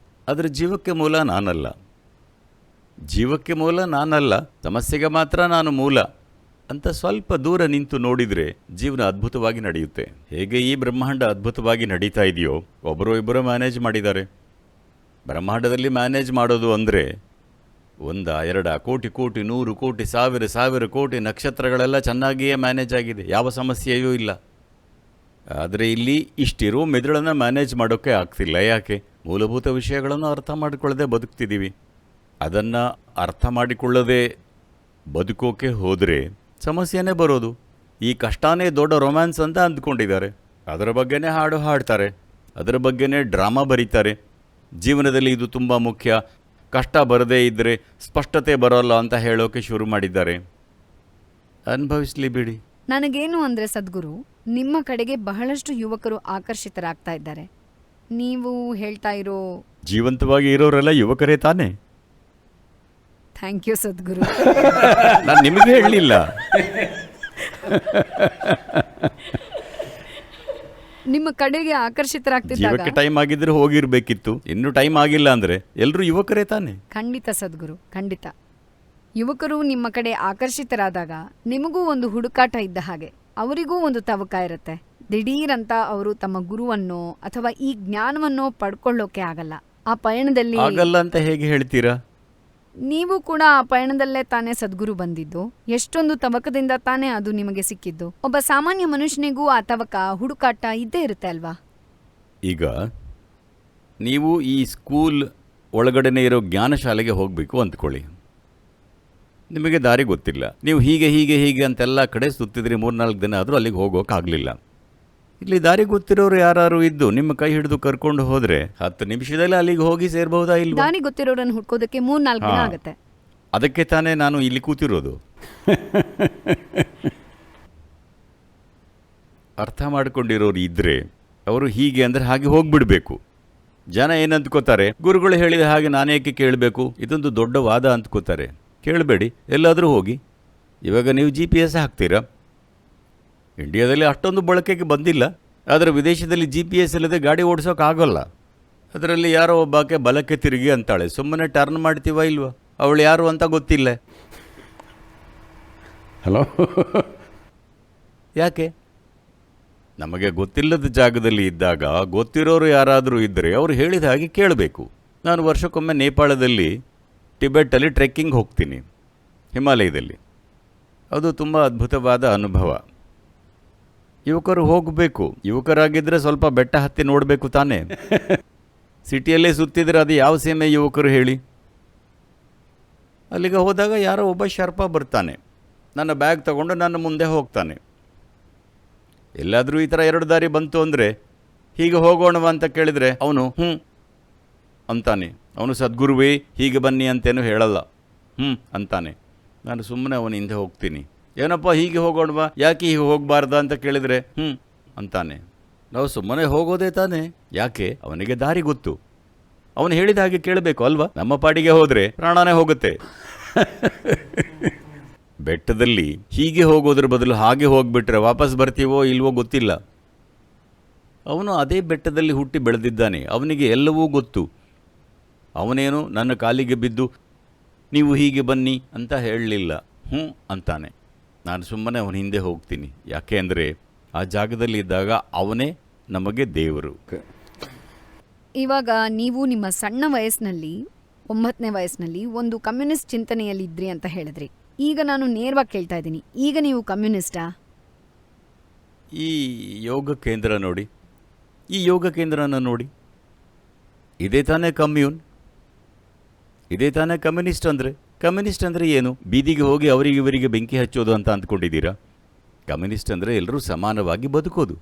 S2: ಅದರ ಜೀವಕ್ಕೆ ಮೂಲ ನಾನಲ್ಲ. ಜೀವಕ್ಕೆ ಮೂಲ ನಾನಲ್ಲ, ಸಮಸ್ಯೆಗೆ ಮಾತ್ರ ನಾನು ಮೂಲ ಅಂತ ಸ್ವಲ್ಪ ದೂರ ನಿಂತು ನೋಡಿದರೆ ಜೀವನ ಅದ್ಭುತವಾಗಿ ನಡೆಯುತ್ತೆ. ಹೇಗೆ ಈ ಬ್ರಹ್ಮಾಂಡ ಅದ್ಭುತವಾಗಿ ನಡೀತಾ ಇದೆಯೋ, ಒಬ್ಬರು ಇಬ್ಬರು ಮ್ಯಾನೇಜ್ ಮಾಡಿದ್ದಾರೆ. ಬ್ರಹ್ಮಾಂಡದಲ್ಲಿ ಮ್ಯಾನೇಜ್ ಮಾಡೋದು ಅಂದರೆ 1, 2 ಕೋಟಿ ಕೋಟಿ 100 ಕೋಟಿ 1000 ಕೋಟಿ ನಕ್ಷತ್ರಗಳೆಲ್ಲ ಚೆನ್ನಾಗಿಯೇ ಮ್ಯಾನೇಜ್ ಆಗಿದೆ, ಯಾವ ಸಮಸ್ಯೆಯೂ ಇಲ್ಲ. ಆದರೆ ಇಲ್ಲಿ ಇಷ್ಟಿರೋ ಮೆದುಳನ್ನು ಮ್ಯಾನೇಜ್ ಮಾಡೋಕ್ಕೆ ಆಗ್ತಿಲ್ಲ. ಯಾಕೆ? ಮೂಲಭೂತ ವಿಷಯಗಳನ್ನು ಅರ್ಥ ಮಾಡಿಕೊಳ್ಳದೆ ಬದುಕ್ತಿದ್ದೀವಿ. ಅದನ್ನು ಅರ್ಥ ಮಾಡಿಕೊಳ್ಳದೆ ಬದುಕೋಕೆ ಹೋದರೆ ಸಮಸ್ಯೆನೇ ಬರೋದು. ಈ ಕಷ್ಟನೇ ದೊಡ್ಡ ರೊಮ್ಯಾನ್ಸ್ ಅಂತ ಅಂದ್ಕೊಂಡಿದ್ದಾರೆ. ಅದರ ಬಗ್ಗೆನೇ ಹಾಡು ಹಾಡ್ತಾರೆ, ಅದರ ಬಗ್ಗೆನೇ ಡ್ರಾಮಾ ಬರೀತಾರೆ. ಜೀವನದಲ್ಲಿ ಇದು ತುಂಬ ಮುಖ್ಯ, ಕಷ್ಟ ಬರದೇ ಇದ್ದರೆ ಸ್ಪಷ್ಟತೆ ಬರೋಲ್ಲ ಅಂತ ಹೇಳೋಕೆ ಶುರು ಮಾಡಿದ್ದಾರೆ. ಅನುಭವಿಸ್ಲಿ ಬಿಡಿ.
S1: ನನಗೇನು ಅಂದರೆ ಸದ್ಗುರು, ನಿಮ್ಮ ಕಡೆಗೆ ಬಹಳಷ್ಟು ಯುವಕರು ಆಕರ್ಷಿತರಾಗ್ತಾ ಇದ್ದಾರೆ. ನೀವು ಹೇಳ್ತಾ ಇರೋ
S2: ಜೀವಂತವಾಗಿ ಇರೋರೆಲ್ಲ ಯುವಕರೇ ತಾನೇ?
S1: ಥ್ಯಾಂಕ್ ಯು ಸದ್ಗುರು.
S2: ನಾನು ನಿಮಗೆ ಹೇಳಲಿಲ್ಲ.
S1: ನಿಮ್ಮ ಕಡೆಗೆ ಆಕರ್ಷಿತರಾಗ್ತಿದ್ದಾಗ
S2: ಜೀವಕ್ಕೆ ಟೈಮ್ ಆಗಿದ್ರೆ ಹೋಗಿರ್ಬೇಕಿತ್ತು. ಇನ್ನೂ ಟೈಮ್ ಆಗಿಲ್ಲ ಅಂದರೆ ಎಲ್ಲರೂ ಯುವಕರೇ ತಾನೇ?
S1: ಖಂಡಿತ ಸದ್ಗುರು, ಖಂಡಿತ. ಯುವಕರು ನಿಮ್ಮ ಕಡೆ ಆಕರ್ಷಿತರಾದಾಗ ನಿಮಗೂ ಒಂದು ಹುಡುಕಾಟ ಇದ್ದ ಹಾಗೆ, ಅವರಿಗೂ ಒಂದು ತವಕ ಇರುತ್ತೆ. ದಿಢೀರಂತ ಅವರು ತಮ್ಮ ಗುರುವನ್ನೋ ಅಥವಾ ಈ ಜ್ಞಾನವನ್ನೋ ಪಡ್ಕೊಳ್ಳೋಕೆ ಆಗಲ್ಲ. ಆ ಪಯಣದಲ್ಲಿ
S2: ಆಗಲ್ಲ ಅಂತ ಹೇಗೆ ಹೇಳ್ತೀರಾ?
S1: ನೀವು ಕೂಡ ಆ ಪಯಣದಲ್ಲೇ ತಾನೇ ಸದ್ಗುರು ಬಂದಿದ್ದು. ಎಷ್ಟೊಂದು ತವಕದಿಂದ ತಾನೇ ಅದು ನಿಮಗೆ ಸಿಕ್ಕಿದ್ದು. ಒಬ್ಬ ಸಾಮಾನ್ಯ ಮನುಷ್ಯನಿಗೂ ಆ ತವಕ, ಹುಡುಕಾಟ ಇದ್ದೇ ಇರುತ್ತೆ ಅಲ್ವಾ?
S2: ಈಗ ನೀವು ಈ ಸ್ಕೂಲ್ ಒಳಗಡೆನೇ ಇರೋ ಜ್ಞಾನಶಾಲೆಗೆ ಹೋಗಬೇಕು ಅಂದ್ಕೊಳ್ಳಿ. ನಿಮಗೆ ದಾರಿ ಗೊತ್ತಿಲ್ಲ. ನೀವು ಹೀಗೆ ಹೀಗೆ ಹೀಗೆ ಅಂತೆಲ್ಲ ಕಡೆ ಸುತ್ತಿದ್ರಿ, 3-4 ದಿನ ಆದರೂ ಅಲ್ಲಿಗೆ ಹೋಗೋಕ್ಕಾಗಲಿಲ್ಲ. ಇಲ್ಲಿ ದಾರಿ ಗೊತ್ತಿರೋರು ಯಾರು ಇದ್ದು ನಿಮ್ಮ ಕೈ ಹಿಡಿದು ಕರ್ಕೊಂಡು ಹೋದರೆ 10 ನಿಮಿಷದಲ್ಲಿ ಅಲ್ಲಿಗೆ ಹೋಗಿ ಸೇರ್ಬಹುದಾ ಇಲ್ವಾ?
S1: ದಾರಿ ಗೊತ್ತಿರೋರನ್ನ ಹುಡ್ಕೋದಕ್ಕೆ 3-4 ದಿನ ಆಗತ್ತೆ.
S2: ಅದಕ್ಕೆ ತಾನೇ ನಾನು ಇಲ್ಲಿ ಕೂತಿರೋದು. ಅರ್ಥ ಮಾಡ್ಕೊಂಡಿರೋರು ಇದ್ದರೆ ಅವರು ಹೀಗೆ ಅಂದರೆ ಹಾಗೆ ಹೋಗ್ಬಿಡ್ಬೇಕು. ಜನ ಏನಂತ್ಕೋತಾರೆ, ಗುರುಗಳು ಹೇಳಿದ ಹಾಗೆ ನಾನೇಕೆ ಕೇಳಬೇಕು, ಇದೊಂದು ದೊಡ್ಡ ವಾದ ಅಂದ್ಕೋತಾರೆ. ಕೇಳಬೇಡಿ, ಎಲ್ಲಾದರೂ ಹೋಗಿ. ಇವಾಗ ನೀವು GPS ಹಾಕ್ತೀರಾ. ಇಂಡಿಯಾದಲ್ಲಿ ಅಷ್ಟೊಂದು ಬಳಕೆಗೆ ಬಂದಿಲ್ಲ, ಆದರೆ ವಿದೇಶದಲ್ಲಿ GPS ಇಲ್ಲದೆ ಗಾಡಿ ಓಡಿಸೋಕ್ಕಾಗಲ್ಲ. ಅದರಲ್ಲಿ ಯಾರೋ ಒಬ್ಬಾಕೆ ಬಲಕ್ಕೆ ತಿರುಗಿ ಅಂತಾಳೆ, ಸುಮ್ಮನೆ ಟರ್ನ್ ಮಾಡ್ತೀವ ಇಲ್ವಾ? ಅವಳು ಯಾರು ಅಂತ ಗೊತ್ತಿಲ್ಲ.
S4: Hello?
S2: ಯಾಕೆ? ನಮಗೆ ಗೊತ್ತಿಲ್ಲದ ಜಾಗದಲ್ಲಿ ಇದ್ದಾಗ ಗೊತ್ತಿರೋರು ಯಾರಾದರೂ ಇದ್ದರೆ ಅವರು ಹೇಳಿದ ಹಾಗೆ ಕೇಳಬೇಕು. ನಾನು ವರ್ಷಕ್ಕೊಮ್ಮೆ ನೇಪಾಳದಲ್ಲಿ, ಟಿಬೆಟ್ಟಲ್ಲಿ ಟ್ರೆಕ್ಕಿಂಗ್ ಹೋಗ್ತೀನಿ, ಹಿಮಾಲಯದಲ್ಲಿ. ಅದು ತುಂಬ ಅದ್ಭುತವಾದ ಅನುಭವ. ಯುವಕರು ಹೋಗಬೇಕು. ಯುವಕರಾಗಿದ್ದರೆ ಸ್ವಲ್ಪ ಬೆಟ್ಟ ಹತ್ತಿ ನೋಡಬೇಕು ತಾನೇ. ಸಿಟಿಯಲ್ಲೇ ಸುತ್ತಿದ್ರೆ ಅದು ಯಾವ ಸೀಮೆ ಯುವಕರು ಹೇಳಿ? ಅಲ್ಲಿಗೆ ಹೋದಾಗ ಯಾರೋ ಒಬ್ಬ ಶರ್ಪ ಬರ್ತಾನೆ, ನನ್ನ ಬ್ಯಾಗ್ ತಗೊಂಡು ನನ್ನ ಮುಂದೆ ಹೋಗ್ತಾನೆ. ಎಲ್ಲಾದರೂ ಈ ಥರ 2 ದಾರಿ ಬಂತು ಅಂದರೆ ಹೀಗೆ ಹೋಗೋಣವ ಅಂತ ಕೇಳಿದರೆ ಅವನು ಅಂತಾನೆ. ಅವನು ಸದ್ಗುರುವೇ ಹೀಗೆ ಬನ್ನಿ ಅಂತೇನು ಹೇಳಲ್ಲ, ಅಂತಾನೆ. ನಾನು ಸುಮ್ಮನೆ ಅವನ ಹಿಂದೆ ಹೋಗ್ತೀನಿ. ಏನಪ್ಪ ಹೀಗೆ ಹೋಗೋಣವಾ, ಯಾಕೆ ಹೀಗೆ ಹೋಗಬಾರ್ದ ಅಂತ ಕೇಳಿದರೆ ಅಂತಾನೆ. ನಾವು ಸುಮ್ಮನೆ ಹೋಗೋದೇ ತಾನೆ. ಯಾಕೆ? ಅವನಿಗೆ ದಾರಿ ಗೊತ್ತು. ಅವನು ಹೇಳಿದ ಹಾಗೆ ಕೇಳಬೇಕು ಅಲ್ವಾ? ನಮ್ಮ ಪಾಡಿಗೆ ಹೋದರೆ ಪ್ರಾಣನೇ ಹೋಗುತ್ತೆ. ಬೆಟ್ಟದಲ್ಲಿ ಹೀಗೆ ಹೋಗೋದ್ರ ಬದಲು ಹಾಗೆ ಹೋಗ್ಬಿಟ್ರೆ ವಾಪಸ್ ಬರ್ತೀವೋ ಇಲ್ವೋ ಗೊತ್ತಿಲ್ಲ. ಅವನು ಅದೇ ಬೆಟ್ಟದಲ್ಲಿ ಹುಟ್ಟಿ ಬೆಳೆದಿದ್ದಾನೆ, ಅವನಿಗೆ ಎಲ್ಲವೂ ಗೊತ್ತು. ಅವನೇನು ನನ್ನ ಕಾಲಿಗೆ ಬಿದ್ದು ನೀವು ಹೀಗೆ ಬನ್ನಿ ಅಂತ ಹೇಳಲಿಲ್ಲ, ಅಂತಾನೆ. ನಾನು ಸುಮ್ಮನೆ ಅವನ ಹಿಂದೆ ಹೋಗ್ತೀನಿ. ಯಾಕೆ ಅಂದರೆ ಆ ಜಾಗದಲ್ಲಿ ಇದ್ದಾಗ ಅವನೇ ನಮಗೆ ದೇವರು.
S1: ಇವಾಗ ನೀವು ನಿಮ್ಮ ಸಣ್ಣ ವಯಸ್ಸಿನಲ್ಲಿ, 9ನೇ ವಯಸ್ಸಿನಲ್ಲಿ ಒಂದು ಕಮ್ಯುನಿಸ್ಟ್ ಚಿಂತನೆಯಲ್ಲಿದ್ರಿ ಅಂತ ಹೇಳಿದ್ರಿ. ಈಗ ನಾನು ನೇರವಾಗಿ ಕೇಳ್ತಾ ಇದ್ದೀನಿ, ಈಗ ನೀವು ಕಮ್ಯುನಿಸ್ಟಾ?
S2: ಈ ಯೋಗ ಕೇಂದ್ರ ನೋಡಿ, ಈ ಯೋಗ ಕೇಂದ್ರನ ನೋಡಿ, ಇದೇ ತಾನೇ ಕಮ್ಯೂನ್, ಇದೇ ತಾನೇ ಕಮ್ಯುನಿಸ್ಟ್ ಅಂದರೆ. ಕಮ್ಯುನಿಸ್ಟ್ ಅಂದರೆ ಏನು? ಬೀದಿಗೆ ಹೋಗಿ ಅವರಿಗೆ ಇವರಿಗೆ ಬೆಂಕಿ ಹಚ್ಚೋದು ಅಂತ ಅಂದ್ಕೊಂಡಿದ್ದೀರಾ? ಕಮ್ಯುನಿಸ್ಟ್ ಅಂದರೆ ಎಲ್ಲರೂ ಸಮಾನವಾಗಿ ಬದುಕೋದು.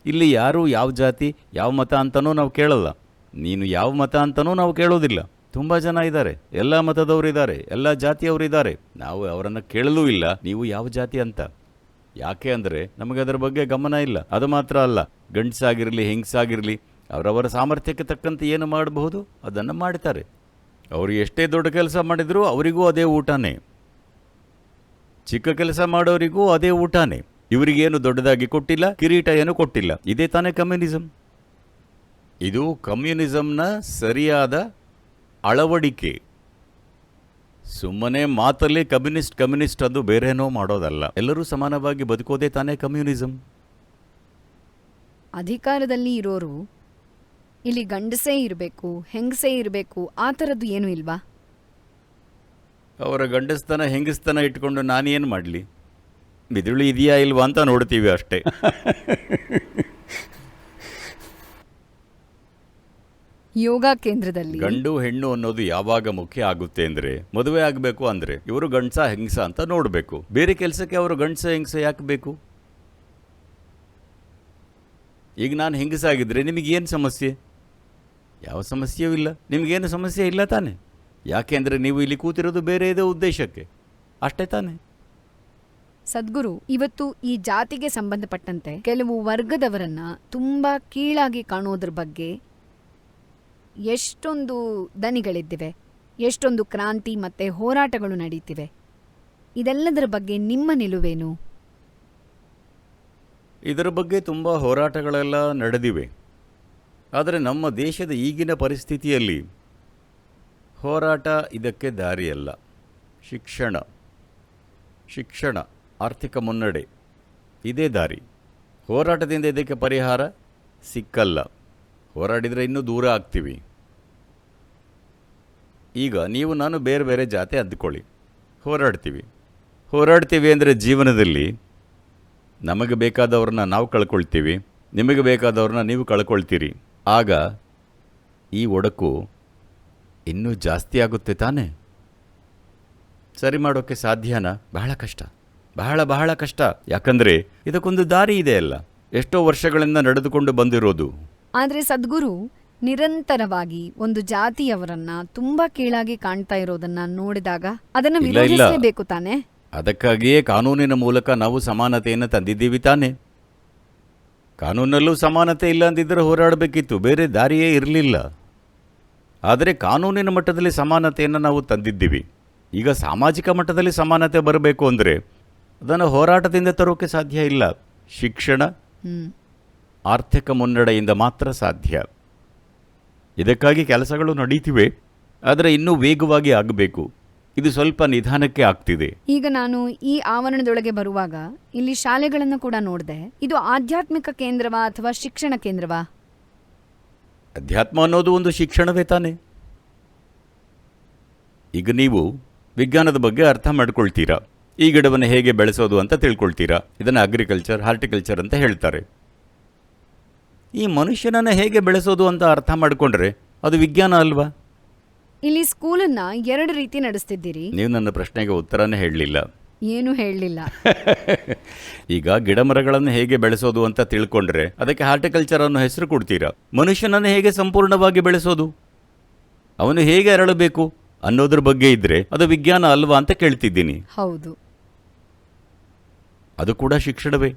S2: ಇಲ್ಲಿ ಯಾರು ಯಾವ ಜಾತಿ ಯಾವ ಮತ ಅಂತನೂ ನಾವು ಕೇಳಲ್ಲ. ನೀನು ಯಾವ ಮತ ಅಂತನೂ ನಾವು ಕೇಳೋದಿಲ್ಲ. ತುಂಬ ಜನ ಇದ್ದಾರೆ, ಎಲ್ಲ ಮತದವರಿದ್ದಾರೆ, ಎಲ್ಲ ಜಾತಿಯವರಿದ್ದಾರೆ. ನಾವು ಅವರನ್ನು ಕೇಳಲೂ ಇಲ್ಲ ನೀವು ಯಾವ ಜಾತಿ ಅಂತ. ಯಾಕೆ ಅಂದರೆ ನಮಗೆ ಅದರ ಬಗ್ಗೆ ಗಮನ ಇಲ್ಲ. ಅದು ಮಾತ್ರ ಅಲ್ಲ, ಗಂಡಸಾಗಿರಲಿ ಹೆಂಗಸಾಗಿರಲಿ ಅವರವರ ಸಾಮರ್ಥ್ಯಕ್ಕೆ ತಕ್ಕಂತೆ ಏನು ಮಾಡಬಹುದು ಅದನ್ನು ಮಾಡ್ತಾರೆ. ಅವರು ಎಷ್ಟೇ ದೊಡ್ಡ ಕೆಲಸ ಮಾಡಿದರೂ ಅವರಿಗೂ ಅದೇ ಊಟನೇ, ಚಿಕ್ಕ ಕೆಲಸ ಮಾಡೋರಿಗೂ ಅದೇ ಊಟನೇ. ಇವರಿಗೇನು ದೊಡ್ಡದಾಗಿ ಕೊಟ್ಟಿಲ್ಲ, ಕಿರೀಟ ಏನು ಕೊಟ್ಟಿಲ್ಲ. ಇದೇ ತಾನೇ ಕಮ್ಯುನಿಸಮ್. ಇದು ಕಮ್ಯುನಿಸಮ್ನ ಸರಿಯಾದ ಅಳವಡಿಕೆ. ಸುಮ್ಮನೆ ಮಾತಲ್ಲಿ ಕಮ್ಯುನಿಸ್ಟ್ ಕಮ್ಯುನಿಸ್ಟ್ ಅದು ಬೇರೇನೋ ಮಾಡೋದಲ್ಲ. ಎಲ್ಲರೂ ಸಮಾನವಾಗಿ ಬದುಕೋದೇ ತಾನೇ ಕಮ್ಯುನಿಸಮ್.
S1: ಅಧಿಕಾರದಲ್ಲಿ ಇರೋರು ಇಲ್ಲಿ ಗಂಡಸೇ ಇರಬೇಕು, ಹೆಂಗಸೇ ಇರಬೇಕು, ಆ ಥರದ್ದು ಏನೂ ಇಲ್ವಾ?
S2: ಅವರ ಗಂಡಸ್ತನ ಹೆಂಗಸ್ತನ ಇಟ್ಕೊಂಡು ನಾನೇನು ಮಾಡಲಿ? ಬಿದುಳಿ ಇದೆಯಾ ಇಲ್ವಾ ಅಂತ ನೋಡ್ತೀವಿ ಅಷ್ಟೇ.
S1: ಯೋಗ ಕೇಂದ್ರದಲ್ಲಿ
S2: ಗಂಡು ಹೆಣ್ಣು ಅನ್ನೋದು ಯಾವಾಗ ಮುಖ್ಯ ಆಗುತ್ತೆ ಅಂದರೆ, ಮದುವೆ ಆಗಬೇಕು ಅಂದರೆ ಇವರು ಗಂಡಸ ಹೆಂಗಸ ಅಂತ ನೋಡಬೇಕು. ಬೇರೆ ಕೆಲಸಕ್ಕೆ ಅವರು ಗಂಡಸ ಹೆಂಗಸ ಯಾಕೆ ಬೇಕು? ಈಗ ನಾನು ಹೆಂಗಸಾಗಿದ್ದರೆ ನಿಮಗೇನು ಸಮಸ್ಯೆ? ಯಾವ ಸಮಸ್ಯೆಯೂ ಇಲ್ಲ. ನಿಮಗೇನು ಸಮಸ್ಯೆ ಇಲ್ಲ ತಾನೆ? ಯಾಕೆ ಅಂದರೆ ನೀವು ಇಲ್ಲಿ ಕೂತಿರೋದು ಬೇರೆ ಇದೇ ಉದ್ದೇಶಕ್ಕೆ ಅಷ್ಟೇ ತಾನೆ.
S1: ಸದ್ಗುರು, ಇವತ್ತು ಈ ಜಾತಿಗೆ ಸಂಬಂಧಪಟ್ಟಂತೆ ಕೆಲವು ವರ್ಗದವರನ್ನ ತುಂಬಾ ಕೀಳಾಗಿ ಕಾಣೋದ್ರ ಬಗ್ಗೆ ಎಷ್ಟೊಂದು ದನಿಗಳಿದ್ದಿವೆ, ಎಷ್ಟೊಂದು ಕ್ರಾಂತಿ ಮತ್ತೆ ಹೋರಾಟಗಳು ನಡೀತಿವೆ. ಇದೆಲ್ಲದರ ಬಗ್ಗೆ ನಿಮ್ಮ ನಿಲುವೇನು?
S2: ಇದರ ಬಗ್ಗೆ ತುಂಬ ಹೋರಾಟಗಳೆಲ್ಲ ನಡೆದಿವೆ. ಆದರೆ ನಮ್ಮ ದೇಶದ ಈಗಿನ ಪರಿಸ್ಥಿತಿಯಲ್ಲಿ ಹೋರಾಟ ಇದಕ್ಕೆ ದಾರಿಯಲ್ಲ. ಶಿಕ್ಷಣ, ಆರ್ಥಿಕ ಮುನ್ನಡೆ ಇದೇ ದಾರಿ. ಹೋರಾಟದಿಂದ ಇದಕ್ಕೆ ಪರಿಹಾರ ಸಿಕ್ಕಲ್ಲ. ಹೋರಾಡಿದರೆ ಇನ್ನೂ ದೂರ ಆಗ್ತೀವಿ. ಈಗ ನೀವು ನಾನು ಬೇರೆ ಬೇರೆ ಜಾತಿ ಅಂದ್ಕೊಳ್ಳಿ, ಹೋರಾಡ್ತೀವಿ ಅಂದರೆ ಜೀವನದಲ್ಲಿ ನಮಗೆ ಬೇಕಾದವ್ರನ್ನ ನಾವು ಕಳ್ಕೊಳ್ತೀವಿ, ನಿಮಗೆ ಬೇಕಾದವ್ರನ್ನ ನೀವು ಕಳ್ಕೊಳ್ತೀರಿ. ಆಗ ಈ ಒಡಕು ಇನ್ನೂ ಜಾಸ್ತಿ ಆಗುತ್ತೆ ತಾನೇ? ಸರಿ ಮಾಡೋಕ್ಕೆ ಸಾಧ್ಯನಾ? ಬಹಳ ಕಷ್ಟ, ಬಹಳ ಕಷ್ಟ. ಯಾಕಂದರೆ ಇದಕ್ಕೊಂದು ದಾರಿ ಇದೆ ಅಲ್ಲ, ಎಷ್ಟೋ ವರ್ಷಗಳಿಂದ ನಡೆದುಕೊಂಡು ಬಂದಿರೋದು.
S1: ಆದ್ರೆ ಸದ್ಗುರು ನಿರಂತರವಾಗಿ ಒಂದು ಜಾತಿಯವರನ್ನ ತುಂಬಾ ಕೀಳಾಗಿ ಕಾಣ್ತಾ ಇರೋದನ್ನ ನೋಡಿದಾಗ ಅದನ್ನ
S2: ಇಲ್ಲ.
S1: ವಿರೋಧಿಸಲೇಬೇಕು ತಾನೆ?
S2: ಅದಕ್ಕಾಗಿಯೇ ಕಾನೂನಿನ ಮೂಲಕ ನಾವು ಸಮಾನತೆಯನ್ನು ತಂದಿದ್ದೀವಿ ತಾನೆ. ಕಾನೂನಲ್ಲೂ ಸಮಾನತೆ ಇಲ್ಲ ಅಂದಿದ್ದರೆ ಹೋರಾಡಬೇಕಿತ್ತು, ಬೇರೆ ದಾರಿಯೇ ಇರಲಿಲ್ಲ. ಆದರೆ ಕಾನೂನಿನ ಮಟ್ಟದಲ್ಲಿ ಸಮಾನತೆಯನ್ನು ನಾವು ತಂದಿದ್ದೀವಿ. ಈಗ ಸಾಮಾಜಿಕ ಮಟ್ಟದಲ್ಲಿ ಸಮಾನತೆ ಬರಬೇಕು ಅಂದರೆ ಅದನ್ನು ಹೋರಾಟದಿಂದ ತರೋಕೆ ಸಾಧ್ಯ ಇಲ್ಲ. ಶಿಕ್ಷಣ, ಆರ್ಥಿಕ ಮುನ್ನಡೆಯಿಂದ ಮಾತ್ರ ಸಾಧ್ಯ. ಇದಕ್ಕಾಗಿ ಕೆಲಸಗಳು ನಡೀತಿವೆ, ಆದರೆ ಇನ್ನೂ ವೇಗವಾಗಿ ಆಗಬೇಕು. ಇದು ಸ್ವಲ್ಪ ನಿಧಾನಕ್ಕೆ ಆಗ್ತಿದೆ.
S1: ಈಗ ನಾನು ಈ ಆವರಣದೊಳಗೆ ಬರುವಾಗ ಇಲ್ಲಿ ಶಾಲೆಗಳನ್ನು ಕೂಡ ನೋಡಿದೆ. ಇದು ಆಧ್ಯಾತ್ಮಿಕ ಕೇಂದ್ರವಾ ಅಥವಾ ಶಿಕ್ಷಣ ಕೇಂದ್ರವಾ?
S2: ಅಧ್ಯಾತ್ಮ ಅನ್ನೋದು ಒಂದು ಶಿಕ್ಷಣವೇ ತಾನೆ. ಈಗ ನೀವು ವಿಜ್ಞಾನದ ಬಗ್ಗೆ ಅರ್ಥ ಮಾಡ್ಕೊಳ್ತೀರಾ, ಈ ಗಿಡವನ್ನು ಹೇಗೆ ಬೆಳೆಸೋದು ಅಂತ ತಿಳ್ಕೊಳ್ತೀರಾ. ಇದನ್ನು ಅಗ್ರಿಕಲ್ಚರ್, ಹಾರ್ಟಿಕಲ್ಚರ್ ಅಂತ ಹೇಳ್ತಾರೆ. ಈ ಮನುಷ್ಯನನ್ನು ಹೇಗೆ ಬೆಳೆಸೋದು ಅಂತ ಅರ್ಥ ಮಾಡಿಕೊಂಡ್ರೆ ಅದು ವಿಜ್ಞಾನ ಅಲ್ವಾ?
S1: ಇಲ್ಲಿ ಸ್ಕೂಲನ್ನ 2 ರೀತಿ ನಡೆಸ್ತಿದ್ದೀರಿ.
S2: ನೀವು ನನ್ನ ಪ್ರಶ್ನೆಗೆ ಉತ್ತರನೇ ಹೇಳಲಿಲ್ಲ.
S1: ಏನು ಹೇಳಲಿಲ್ಲ.
S2: ಈಗ ಗಿಡ ಮರಗಳನ್ನು ಹೇಗೆ ಬೆಳೆಸೋದು ಅಂತ ತಿಳ್ಕೊಂಡ್ರೆ ಅದಕ್ಕೆ ಹಾರ್ಟಿಕಲ್ಚರ್ ಅನ್ನೋ ಹೆಸರು ಕೊಡ್ತೀರಾ. ಮನುಷ್ಯನನ್ನು ಹೇಗೆ ಸಂಪೂರ್ಣವಾಗಿ ಬೆಳೆಸೋದು, ಅವನು ಹೇಗೆ ಅರಳಬೇಕು ಅನ್ನೋದ್ರ ಬಗ್ಗೆ ಇದ್ರೆ ಅದು ವಿಜ್ಞಾನ ಅಲ್ವಾ ಅಂತ ಕೇಳ್ತಿದ್ದೀನಿ.
S1: ಹೌದು,
S2: ಅದು ಕೂಡ ಶಿಕ್ಷಣವೇ.